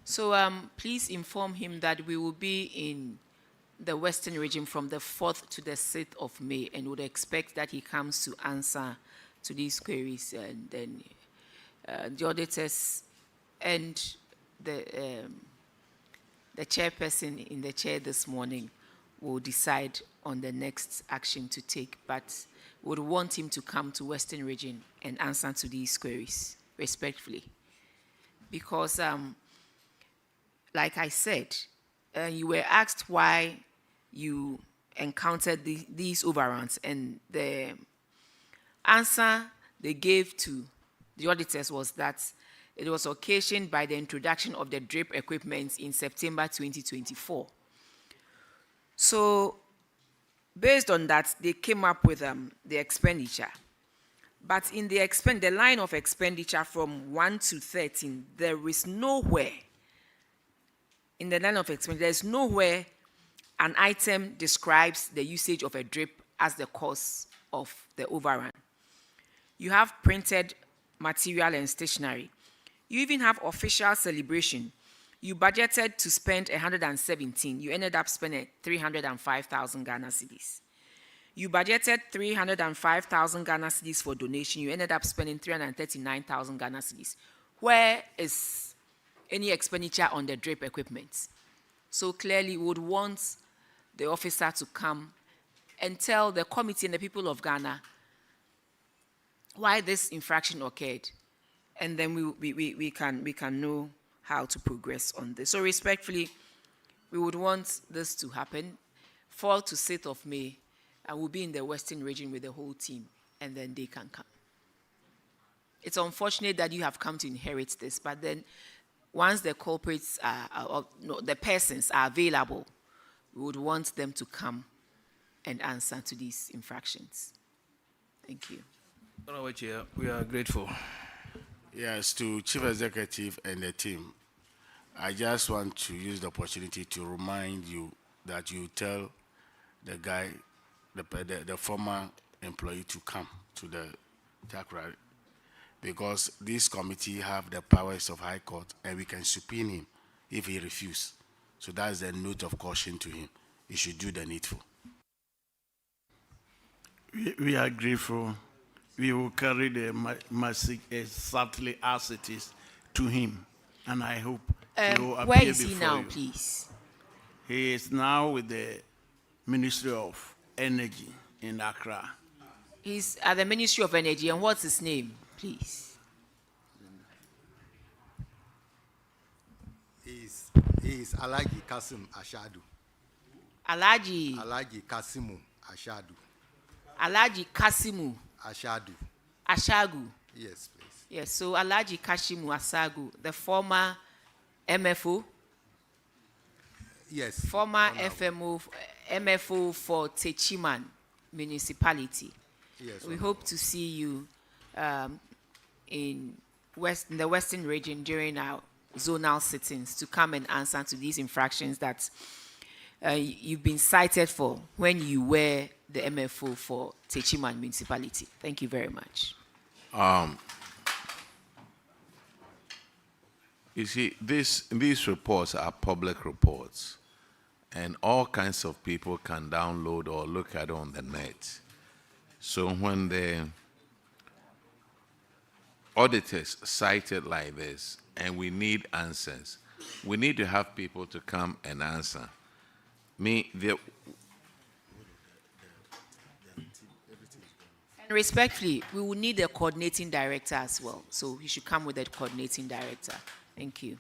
So please inform him that we will be in the Western region from the 4th to the 6th of May and would expect that he comes to answer to these queries, and then the auditors and the chairperson in the chair this morning will decide on the next action to take, but would want him to come to Western region and answer to these queries respectfully. Because like I said, you were asked why you encountered these overruns, and the answer they gave to the auditors was that it was occasioned by the introduction of the drip equipment in September 2024. So, based on that, they came up with the expenditure. But in the line of expenditure from 1 to 13, there is nowhere, in the line of expenditure, there is nowhere an item describes the usage of a drip as the cause of the overrun. You have printed material and stationery. You even have official celebration. You budgeted to spend 117. You ended up spending 305,000 Ghana cedis. You budgeted 305,000 Ghana cedis for donation. You ended up spending 339,000 Ghana cedis. Where is any expenditure on the drip equipment? So clearly, we would want the officer to come and tell the committee and the people of Ghana why this infraction occurred, and then we can know how to progress on this. So respectfully, we would want this to happen. 4th to 6th of May, I will be in the Western region with the whole team, and then they can come. It's unfortunate that you have come to inherit this, but then once the culprits the persons are available, we would want them to come and answer to these infractions. Thank you. We are grateful. Yes, to Chief Executive and the team, I just want to use the opportunity to remind you that you tell the guy, the former employee, to come to the Takra, because this committee have the powers of High Court, and we can subpoena him if he refuses. So that's a note of caution to him. He should do the needful. We are grateful. We will carry the message exactly as it is to him, and I hope he will appear where is he before now, you. please? He is now with the Ministry of Energy in Accra. He's at the Ministry of Energy, and what's his name, please? He is Alhaji Kasim Ashadu. Alhaji Kasimu Ashadu. Alhaji Kasimu Ashadu. Ashagu. Yes, please. Yes, so Alhaji Kashimu Asagu, the former MFO. Yes. Former MFO for Techiman Municipality. Yes. We hope to see you in the Western region during our zonal sittings to come and answer to these infractions that you've been cited for when you were the MFO for Techiman Municipality. Thank you very much. You see, these reports are public reports, and all kinds of people can download or look at it on the net. So when the auditors cite it like this, and we need answers, we need to have people to come and answer. And respectfully, we will need a coordinating director as well. So you should come with a coordinating director. Thank you.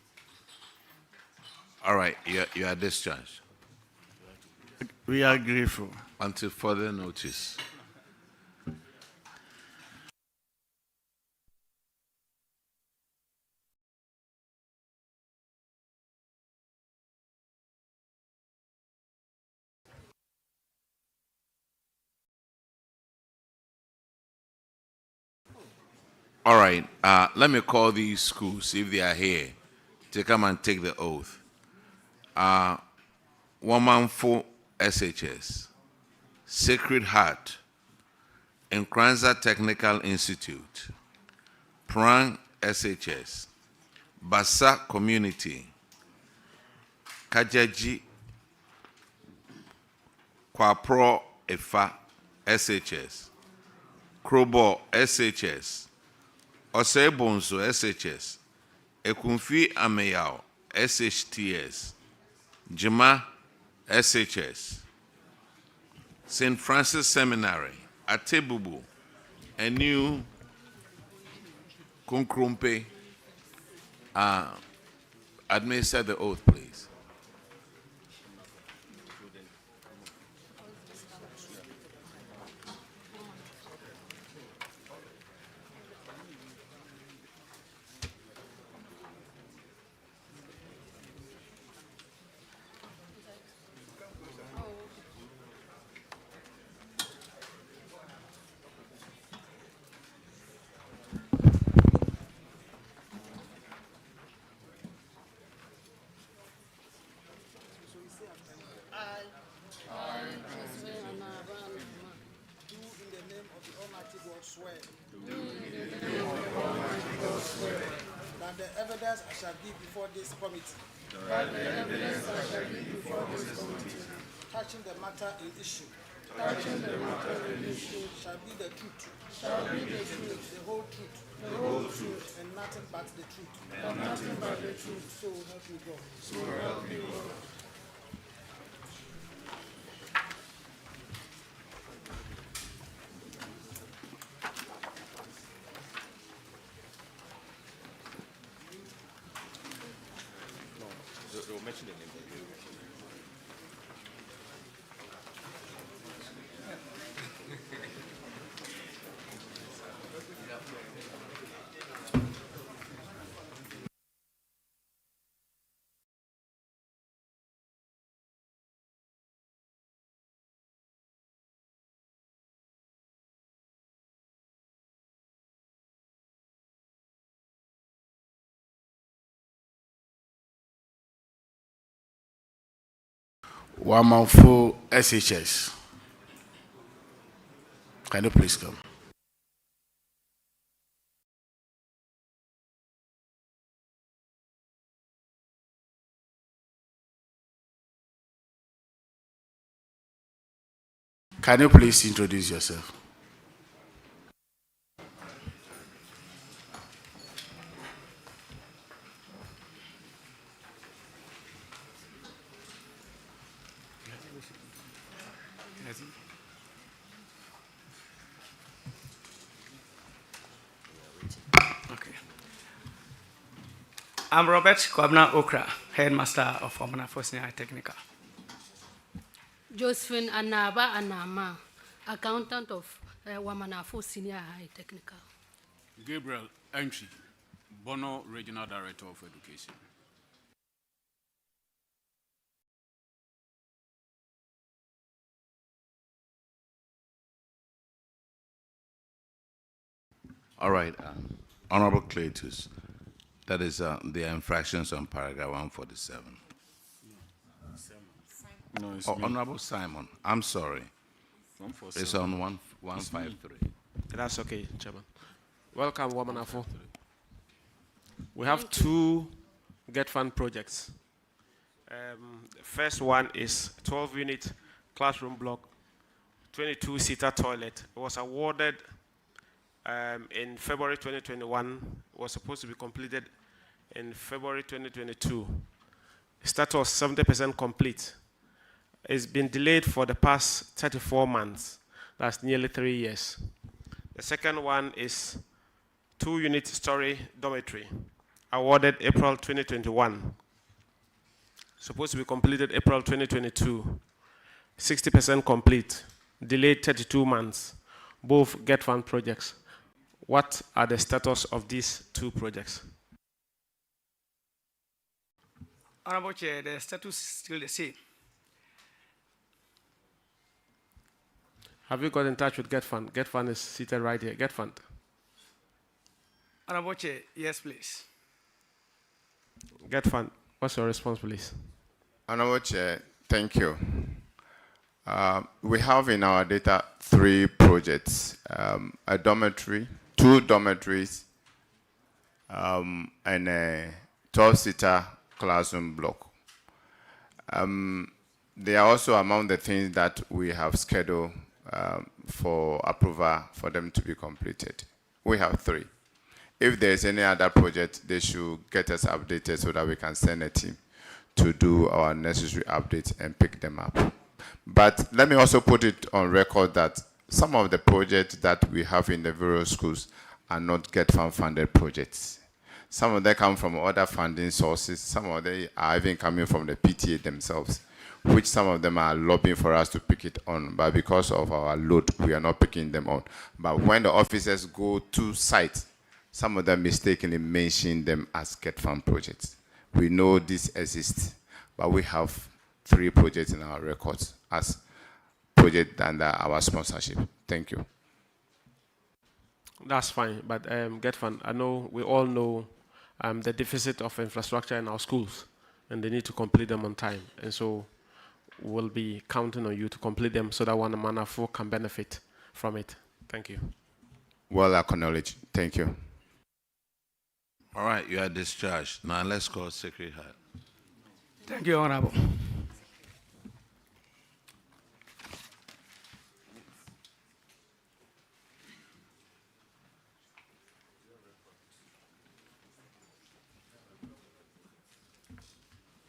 All right, you are discharged. We are grateful. Until further notice. All right, let me call these schools, if they are here, to come and take the oath. Womanfo SHS, Sacred Heart, Nkranza Technical Institute, Prang SHS, Basa Community, Kajaji, Kwapro Efa SHS, Krobo SHS, Osei-Mensah SHS, Ekunfi Ameyao SHTS, Jima SHS, St. Francis Seminary, Atebubu, and New Kunkrumpe. Administer the oath, please. God swear. That the evidence I shall give before this committee. Touching the matter in issue. Shall be the truth. The whole truth. And nothing but the truth. So help me God. They'll mention the name. Bodi SHS. Can you please come? Can you please introduce yourself? Okay. I'm Robert Kwabna Okra, headmaster of Omanafo Senior Technical. Josephine Anaba Anama, accountant of Wamanafo Senior High Technical. Gabriel Entry, Bono Regional Director of Education. All right, Honorable Cletus, that is the infractions on paragraph 147. No, it's Oh, Honorable Simon, I'm sorry. It's on 153. That's okay, Chairman. Welcome, Wamanafo. We have two Get Fund projects. The first one is 12-unit classroom block, 22-seater toilet. It was awarded in February 2021. It was supposed to be completed in February 2022. Status was 70% complete. It's been delayed for the past 34 months. That's nearly 3 years. The second one is 2-unit story dormitory, awarded April 2021. Supposed to be completed April 2022. 60% complete, delayed 32 months. Both Get Fund projects. What are the status of these two projects? Honorable Chair, the status is still the same. Have you got in touch with Get Fund? Get Fund is seated right here. Get Fund. Honorable Chair, yes, please. Get Fund, what's your response, please? Honorable Chair, thank you. We have in our data 3 projects, a dormitory, 2 dormitories, and a 12-seater classroom block. They are also among the things that we have scheduled for approval for them to be completed. We have 3. If there's any other project, they should get us updated so that we can send a team to do our necessary updates and pick them up. But let me also put it on record that some of the projects that we have in the various schools are not Get Fund funded projects. Some of them come from other funding sources. Some of them are even coming from the PTA themselves, which some of them are lobbying for us to pick it on. But because of our load, we are not picking them on. But when the officers go to site, some of them mistakenly mention them as Get Fund projects. We know this exists, but we have 3 projects in our records as projects under our sponsorship. Thank you. That's fine, but Get Fund, I know, we all know the deficit of infrastructure in our schools, and they need to complete them on time. And so we'll be counting on you to complete them so that Wamanafo can benefit from it. Thank you. Well acknowledged. Thank you. All right, you are discharged. Now let's call Sacred Heart. Thank you, Honorable.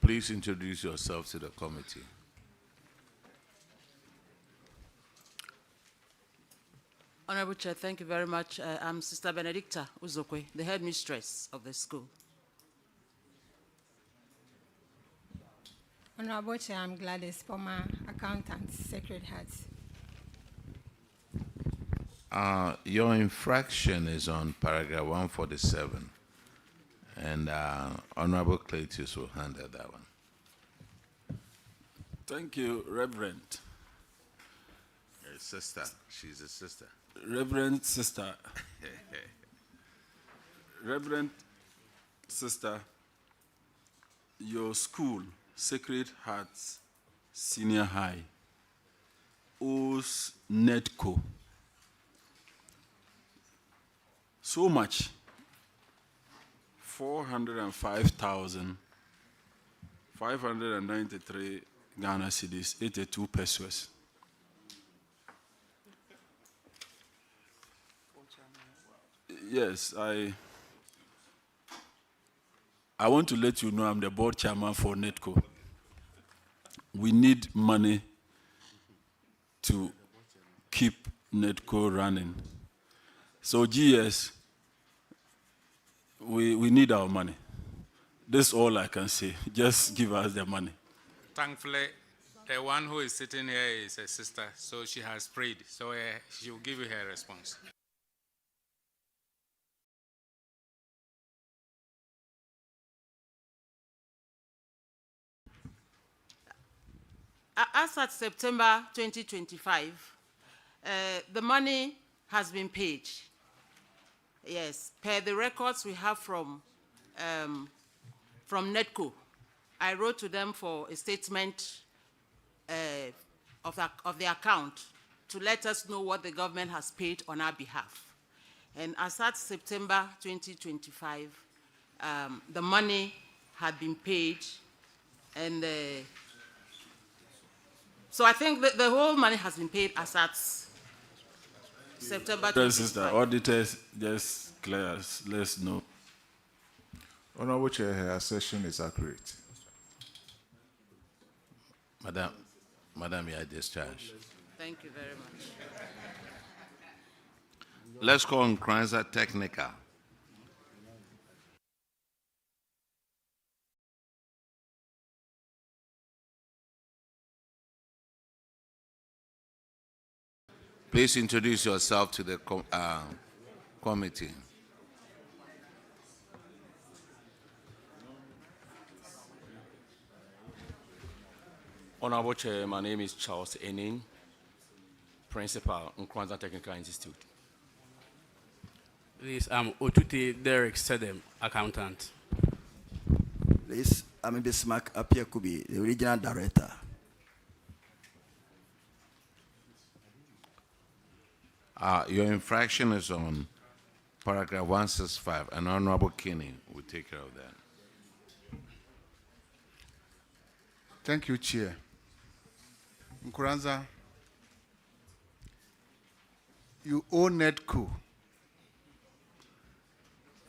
Please introduce yourself to the committee. Honorable Chair, thank you very much. I'm Sister Benedicta Uzokwe, the headmistress of the school. Honorable Chair, I'm Gladys, former accountant, Sacred Heart. Your infraction is on paragraph 147, and Honorable Cletus will handle that one. Thank you, Reverend. Her sister, she's a sister. Reverend Sister. Reverend Sister, your school, Sacred Hearts Senior High, owes NETCO so much, 405,593 Ghana cedis, 82 pesos. Yes, I want to let you know I'm the board chairman for NETCO. We need money to keep NETCO running. So GS, we need our money. That's all I can say. Just give us the money. Thankfully, the one who is sitting here is a sister, so she has prayed. So she will give you her response. As at September 2025, the money has been paid. Yes, per the records we have from NETCO. I wrote to them for a statement of the account to let us know what the government has paid on our behalf. And as at September 2025, the money had been paid, and so I think that the whole money has been paid as at September 2025. Sister, auditors, just clear us, let's know. Honorable Chair, her assertion is accurate. Madam, you are discharged. Thank you very much. Let's call on Kranza Technica. Please introduce yourself to the committee. Honorable Chair, my name is Charles Enin, Principal in Kwanzaa Technical Institute. Please, I'm Otuti Derek Sedem, Accountant. Please, I'm Bismarck Apiakubi, the Regional Director. Your infraction is on paragraph 165, and Honorable Kinney will take care of that. Thank you, Chair. Nkuranza, you owe NETCO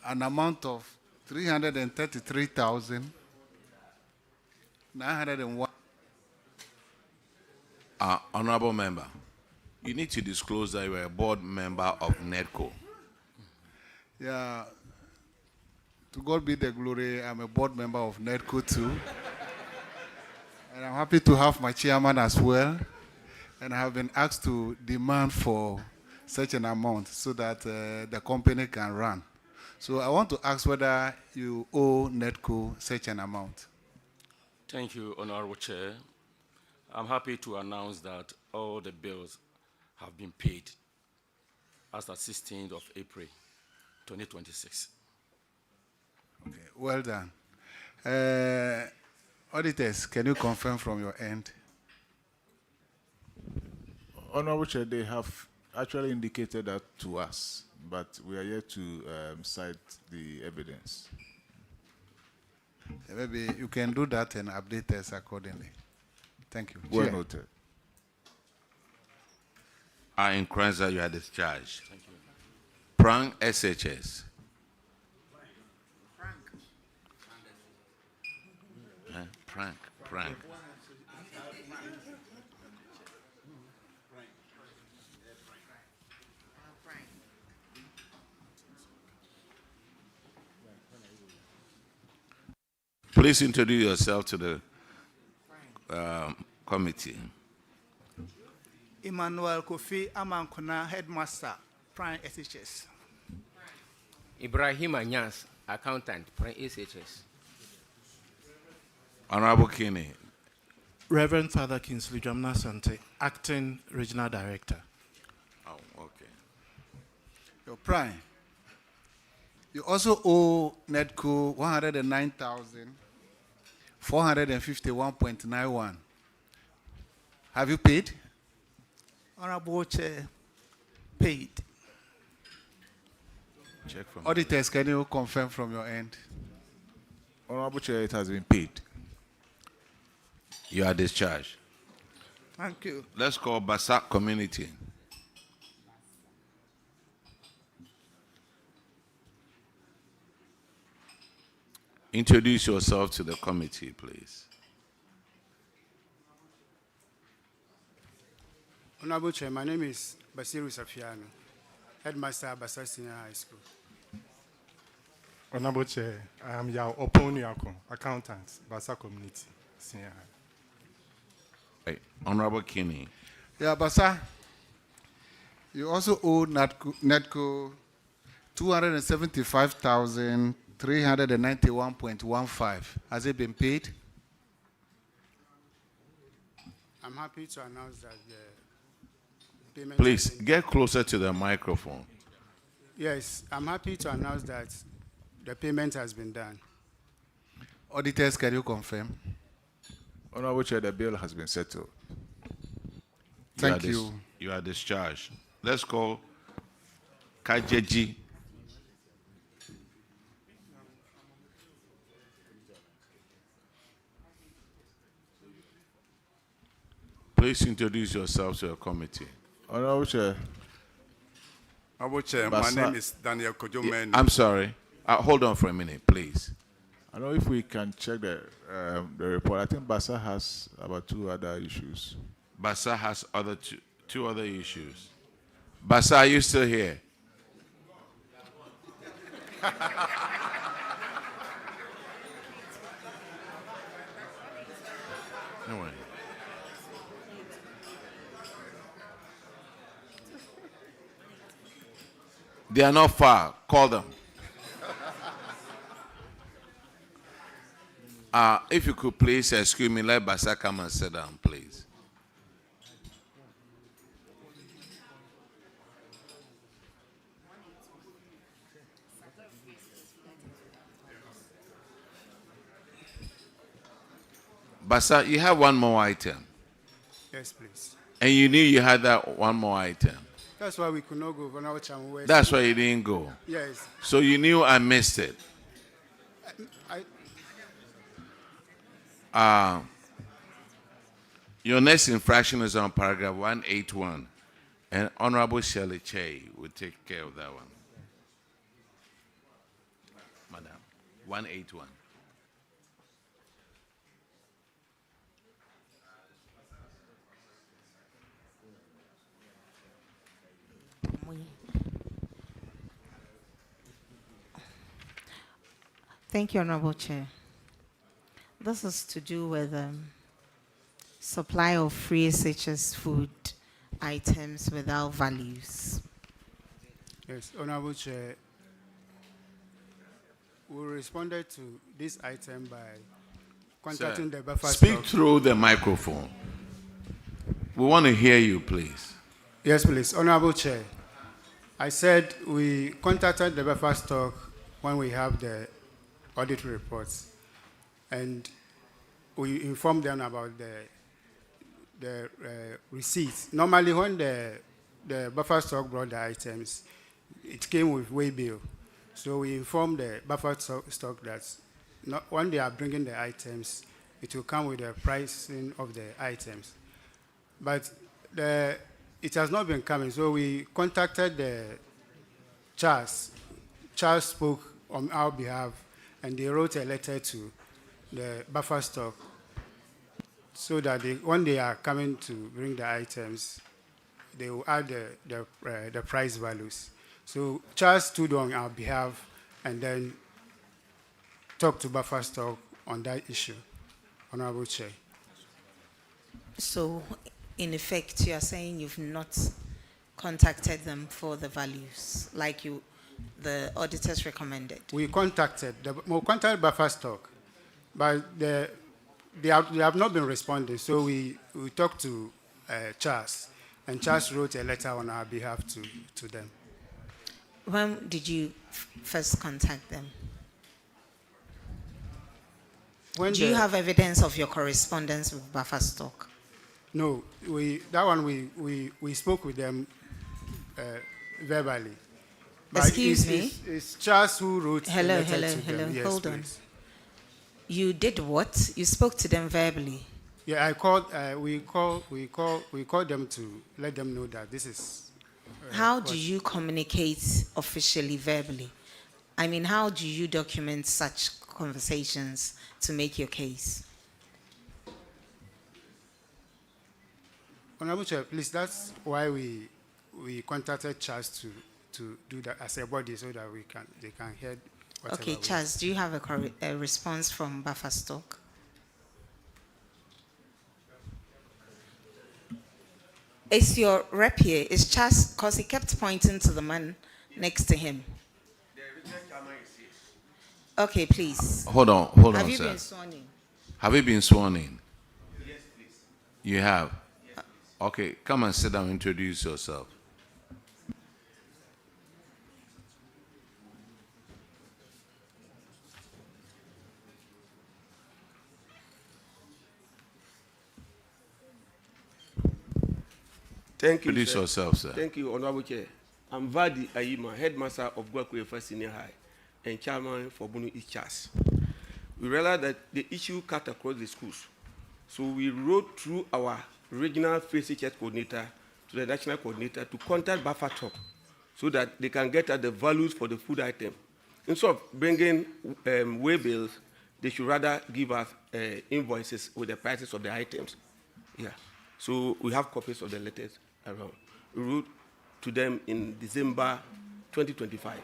an amount of 333,901. Honorable Member, you need to disclose that you are a board member of NETCO. Yeah, to God be the glory, I'm a board member of NETCO too. And I'm happy to have my chairman as well. And I have been asked to demand for such an amount so that the company can run. So I want to ask whether you owe NETCO such an amount. Thank you, Honorable Chair. I'm happy to announce that all the bills have been paid as of 16th of April, 2026. Okay, well done. Auditors, can you confirm from your end? Honorable Chair, they have actually indicated that to us, but we are yet to cite the evidence. Maybe you can do that and update us accordingly. Thank you. Well Chair. noted. I inquire that you are discharged. Thank you. Prang SHS. Prank. Please introduce yourself to the committee. Emmanuel Kofi Amankona, Headmaster, Prime SHS. Ibrahim Anyas, Accountant, Prime SHS. Honorable Kinney. Reverend Father Kingsley Jamna Sante, Acting Regional Director. Oh, okay. Your Prime, you also owe NEDCO 109,451.91. Have you paid? Honorable Chair, paid. Check from Auditors, can you confirm from your end? Honorable Chair, it has been paid. You are discharged. Thank you. Let's call Basak Community. Introduce yourself to the committee, please. Honorable Chair, my name is Basiru Safiano, Headmaster Abusua Senior High School. Honorable Chair, I am Yao Oponiako, Accountant, Basa Community, Senior High. Right. Honorable Kinney. Yeah, Basa, you also owe NEDCO 275,391.15. Has it been paid? I'm happy to announce that the payment. Please get closer to the microphone. Yes, I'm happy to announce that the payment has been done. Auditors, can you confirm? Honorable Chair, the bill has been settled. Thank you. You are discharged. Let's call Kajeji. Please introduce yourself to the committee. Honorable Chair. Honorable Chair, my name is Daniel Kojomen. I'm sorry. Hold on for a minute, please. I don't know if we can check the report. I think Basa has about 2 other issues. Basa has two other issues. Basa, are you still here? No way. They are not far. Call them. If you could please excuse me, let Basa come and sit down, please. Basa, you have one more item. Yes, please. And you knew you had that one more item. That's why we could not go. That's why you didn't go. Yes. So you knew I missed it. Your next infraction is on paragraph 181, and Honorable Shirley Che will take care of that one. Madam, 181. Thank you, Honorable Chair. This is to do with supply of free SHS food items without values. Yes, Honorable Chair, we responded to this item by contacting the buffer Speak stock. through the microphone. We want to hear you, please. Yes, please. Honorable Chair, I said we contacted the buffer stock when we have the audit reports, and we informed them about the receipts. Normally, when the buffer stock brought the items, it came with way bill. So we informed the buffer stock that when they are bringing the items, it will come with the pricing of the items. But it has not been coming, so we contacted the Charles. Charles spoke on our behalf, and they wrote a letter to the buffer stock so that when they are coming to bring the items, they will add the price values. So Charles stood on our behalf and then talked to buffer stock on that issue, Honorable Chair. So, in effect, you are saying you've not contacted them for the values, like the auditors recommended? We contacted buffer stock, but they have not been responding. So we talked to Charles, and Charles wrote a letter on our behalf to them. When did you first contact them? Do you have evidence of your correspondence with buffer stock? No, we spoke with them verbally. But Excuse me? It's Charles who wrote the letter to them. Yes, Hold on. please. You did what? You spoke to them verbally? Yeah, I called. We called them to let them know that this is. How do you communicate officially verbally? I mean, how do you document such conversations to make your case? Honorable Chair, please, that's why we contacted Charles to do that as a body so that they can hear whatever. Okay, Charles, do you have a response from buffer stock? Is your rep here? Is Charles, because he kept pointing to the man next to him. Okay, please. Hold on, Have sir. you been sworn in? Have you been sworn in? Yes, please. You have? Okay, come and sit down and introduce yourself. Thank you, Introduce yourself, sir. Thank you, Honorable Chair. I'm Vadi Ayima, Headmaster of Gwakwe First Senior High and Chairman for Bunu Charles. We realized that the issue cut across the schools. So we wrote through our regional FHS coordinator to the national coordinator to contact buffer stock so that they can get at the values for the food item. Instead of bringing way bills, they should rather give us invoices with the prices of the items. Yeah. So we have copies of the letters around. We wrote to them in December 2025.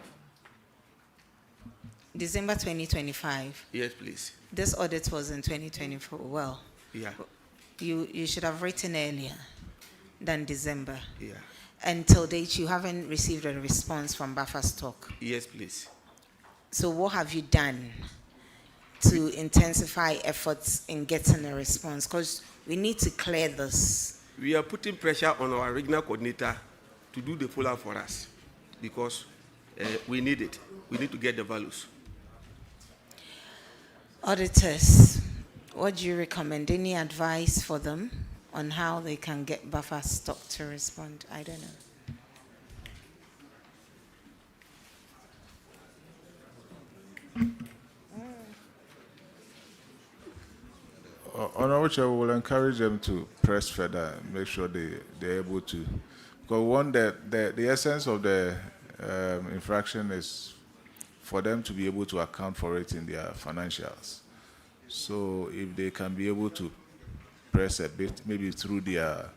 December 2025? Yes, please. This audit was in 2024. Well, yeah. You should have written earlier than December. Yeah. Until date, you haven't received a response from buffer stock. Yes, please. So what have you done to intensify efforts in getting a response? Because we need to clear this. We are putting pressure on our regional coordinator to do the follow-up for us because we need it. We need to get the values. Auditors, what do you recommend? Any advice for them on how they can get buffer stock to respond? I don't know. Honorable Chair, we will encourage them to press further and make sure they're able to. Because the essence of the infraction is for them to be able to account for it in their financials. So if they can be able to press a bit, maybe through their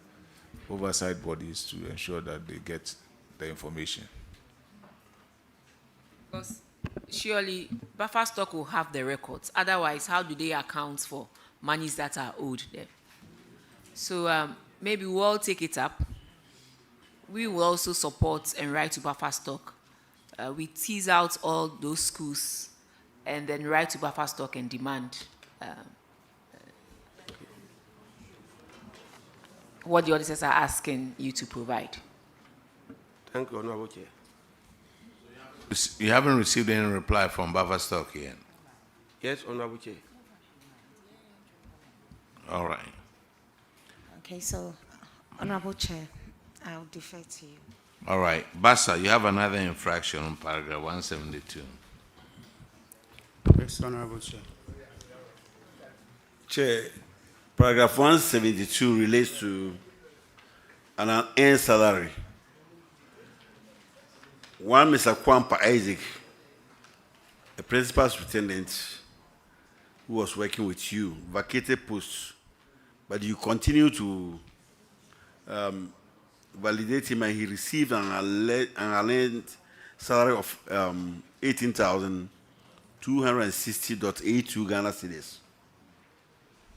oversight bodies to ensure that they get the information. Because surely buffer stock will have the records. Otherwise, how do they account for monies that are owed them? So maybe we'll all take it up. We will also support and write to buffer stock. We tease out all those schools and then write to buffer stock and demand what the auditors are asking you to provide. Thank you, Honorable Chair. You haven't received any reply from buffer stock yet? Yes, Honorable Chair. All right. Okay, so, Honorable Chair, I'll defer to you. All right. Basa, you have another infraction on paragraph 172. Yes, Honorable Chair. Chair, paragraph 172 relates to an unearned salary. One Mr. Kwampa Isaac, a principal superintendent who was working with you, vacated post, but you continue to validate him, and he received an unearned salary of 18,260.82 Ghana cedis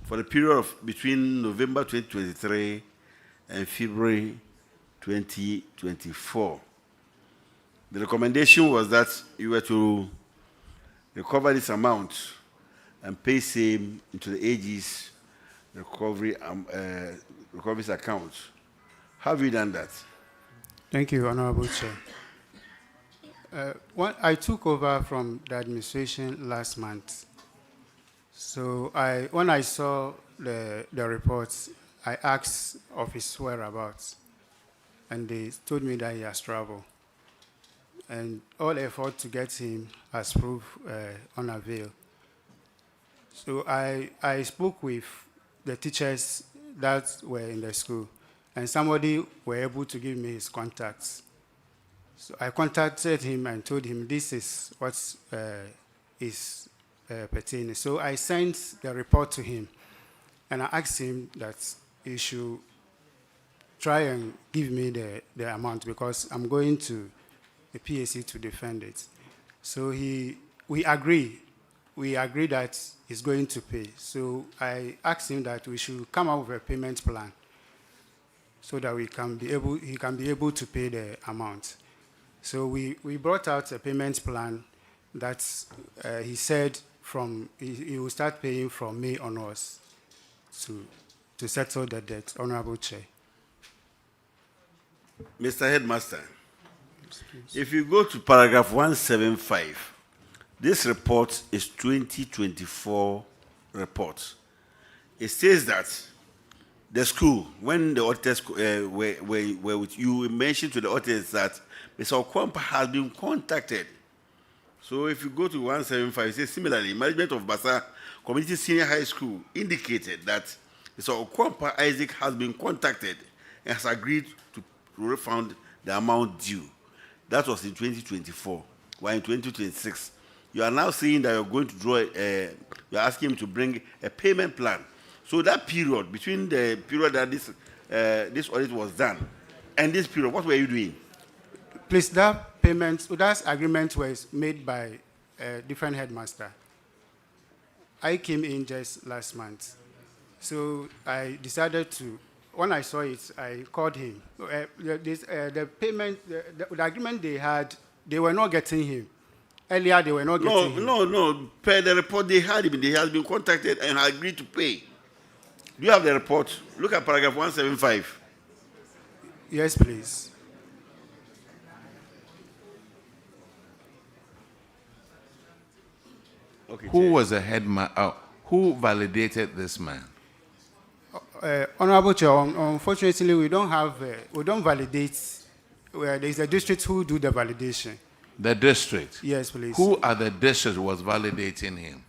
for the period of between November 2023 and February 2024. The recommendation was that you were to recover this amount and pay same into the AG's recovery account. Have you done that? Thank you, Honorable Chair. I took over from the administration last month. So when I saw the reports, I asked of his whereabouts, and they told me that he has traveled. And all effort to get him has proved unavailable. So I spoke with the teachers that were in the school, and somebody were able to give me his contacts. So I contacted him and told him this is what is pertaining. So I sent the report to him, and I asked him that he should try and give me the amount, because I'm going to the PAC to defend it. So we agree that he's going to pay. So I asked him that we should come up with a payment plan so that he can be able to pay the amount. So we brought out a payment plan that he said he will start paying from May onwards to settle the debt. Honorable Chair. Mr. Headmaster, if you go to paragraph 175, this report is 2024 report. It says that the school, when the auditors were with you, mentioned to the auditors that Mr. Okwampa has been contacted. So if you go to 175, it says similarly, management of Basa Community Senior High School indicated that Mr. Okwampa Isaac has been contacted and has agreed to refund the amount due. That was in 2024. While in 2026, you are now saying that you're going to you're asking him to bring a payment plan. So that period, between the period that this audit was done and this period, what were you doing? Please, that agreement was made by a different headmaster. I came in just last month. So I decided to, when I saw it, I called him. The payment, the agreement they had, they were not getting him. Earlier, they were not getting him. No. Per the report, they had him. They had been contacted and agreed to pay. Do you have the report? Look at paragraph 175. Yes, please. Okay, who was the headmaster? Who validated this man? Honorable Chair, unfortunately, we don't validate. There is a district who do the validation. The district? Yes, please. Who are the district who was validating him?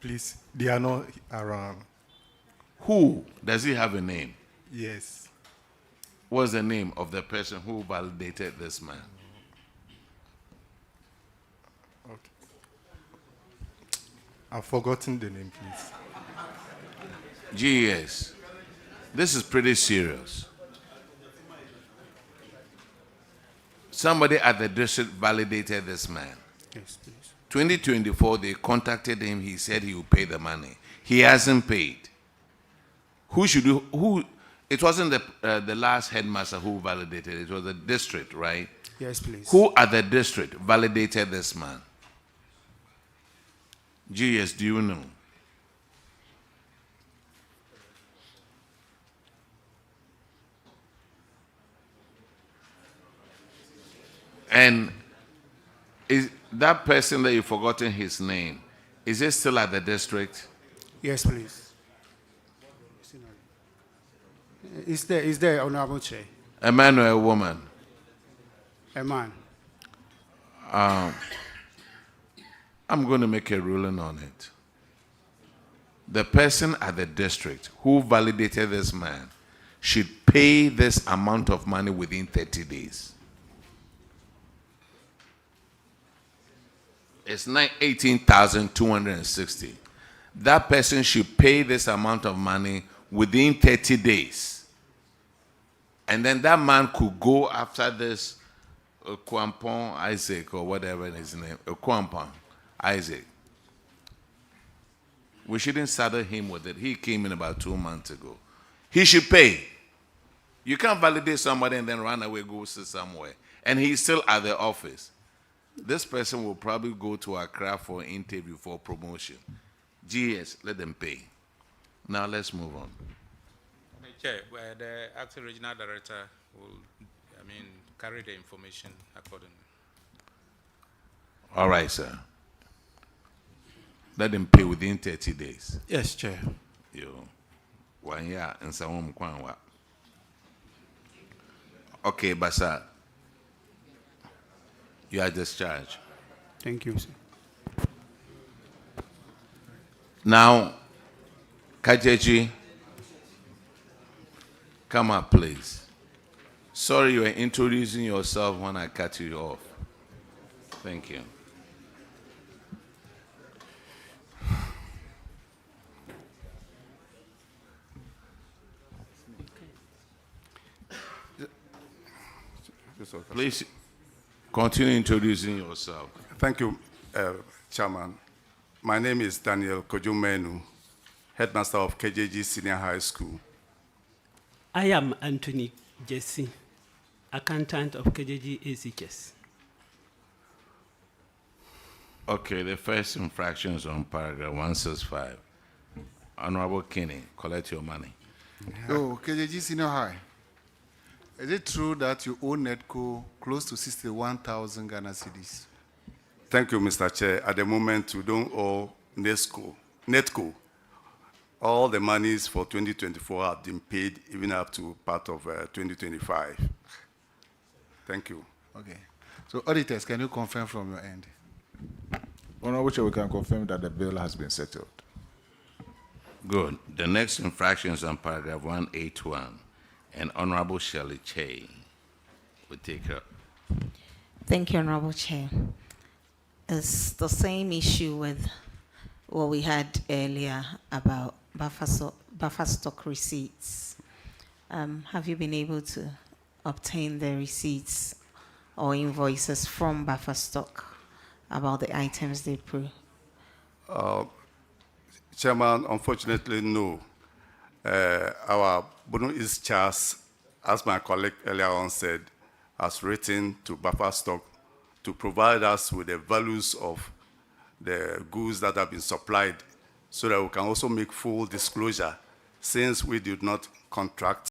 Please, they are not around. Who? Does he have a name? Yes. What's the name of the person who validated this man? Okay. I've forgotten the name, please. GS. This is pretty serious. Somebody at the district validated this man. Yes, please. 2024, they contacted him. He said he will pay the money. He hasn't paid. Who? It wasn't the last headmaster who validated it. It was the district, right? Yes, please. Who at the district validated this man? GS, do you know? And is that person that you've forgotten his name, is he still at the district? Yes, please. Is there, Honorable Chair? A man or a woman? A man. I'm going to make a ruling on it. The person at the district who validated this man should pay this amount of money within 30 days. It's 18,260. That person should pay this amount of money within 30 days. And then that man could go after this Kwampon Isaac or whatever his name, Kwampon Isaac. We shouldn't saddle him with it. He came in about 2 months ago. He should pay. You can't validate somebody and then run away, go sit somewhere. And he's still at the office. This person will probably go to Accra for an interview for promotion. GS, let them pay. Now let's move on. Chair, the acting regional director will, carry the information accordingly. All right, sir. Let them pay within 30 days. Yes, Chair. Yo, 1 year and some kwanwa. Okay, Basa. You are discharged. Thank you, sir. Now, Kajeji, come up, please. Sorry you were introducing yourself when I cut you off. Thank you. Please continue introducing yourself. Thank you, Chairman. My name is Daniel Kojumenu, headmaster of KJG Senior High School. I am Anthony Jesse, accountant of KJG SHS. Okay, the first infraction is on paragraph 165. Honorable Kinney, collect your money. Oh, KJG Senior High. Is it true that you owe NETCO close to 61,000 Ghana cedis? Thank you, Mr. Chair. At the moment, we don't owe NETCO. All the monies for 2024 have been paid, even up to part of 2025. Thank you. Okay. So, auditors, can you confirm from your end? Honorable Chair, we can confirm that the bill has been settled. Good. The next infraction is on paragraph 181. And Honorable Shirley Che will take her. Thank you, Honorable Chair. It's the same issue with what we had earlier about buffer stock receipts. Have you been able to obtain the receipts or invoices from buffer stock about the items they prove? Chairman, unfortunately, no. Our Bodi SHS, as my colleague earlier on said, has written to buffer stock to provide us with the values of the goods that have been supplied so that we can also make full disclosure, since we did not contract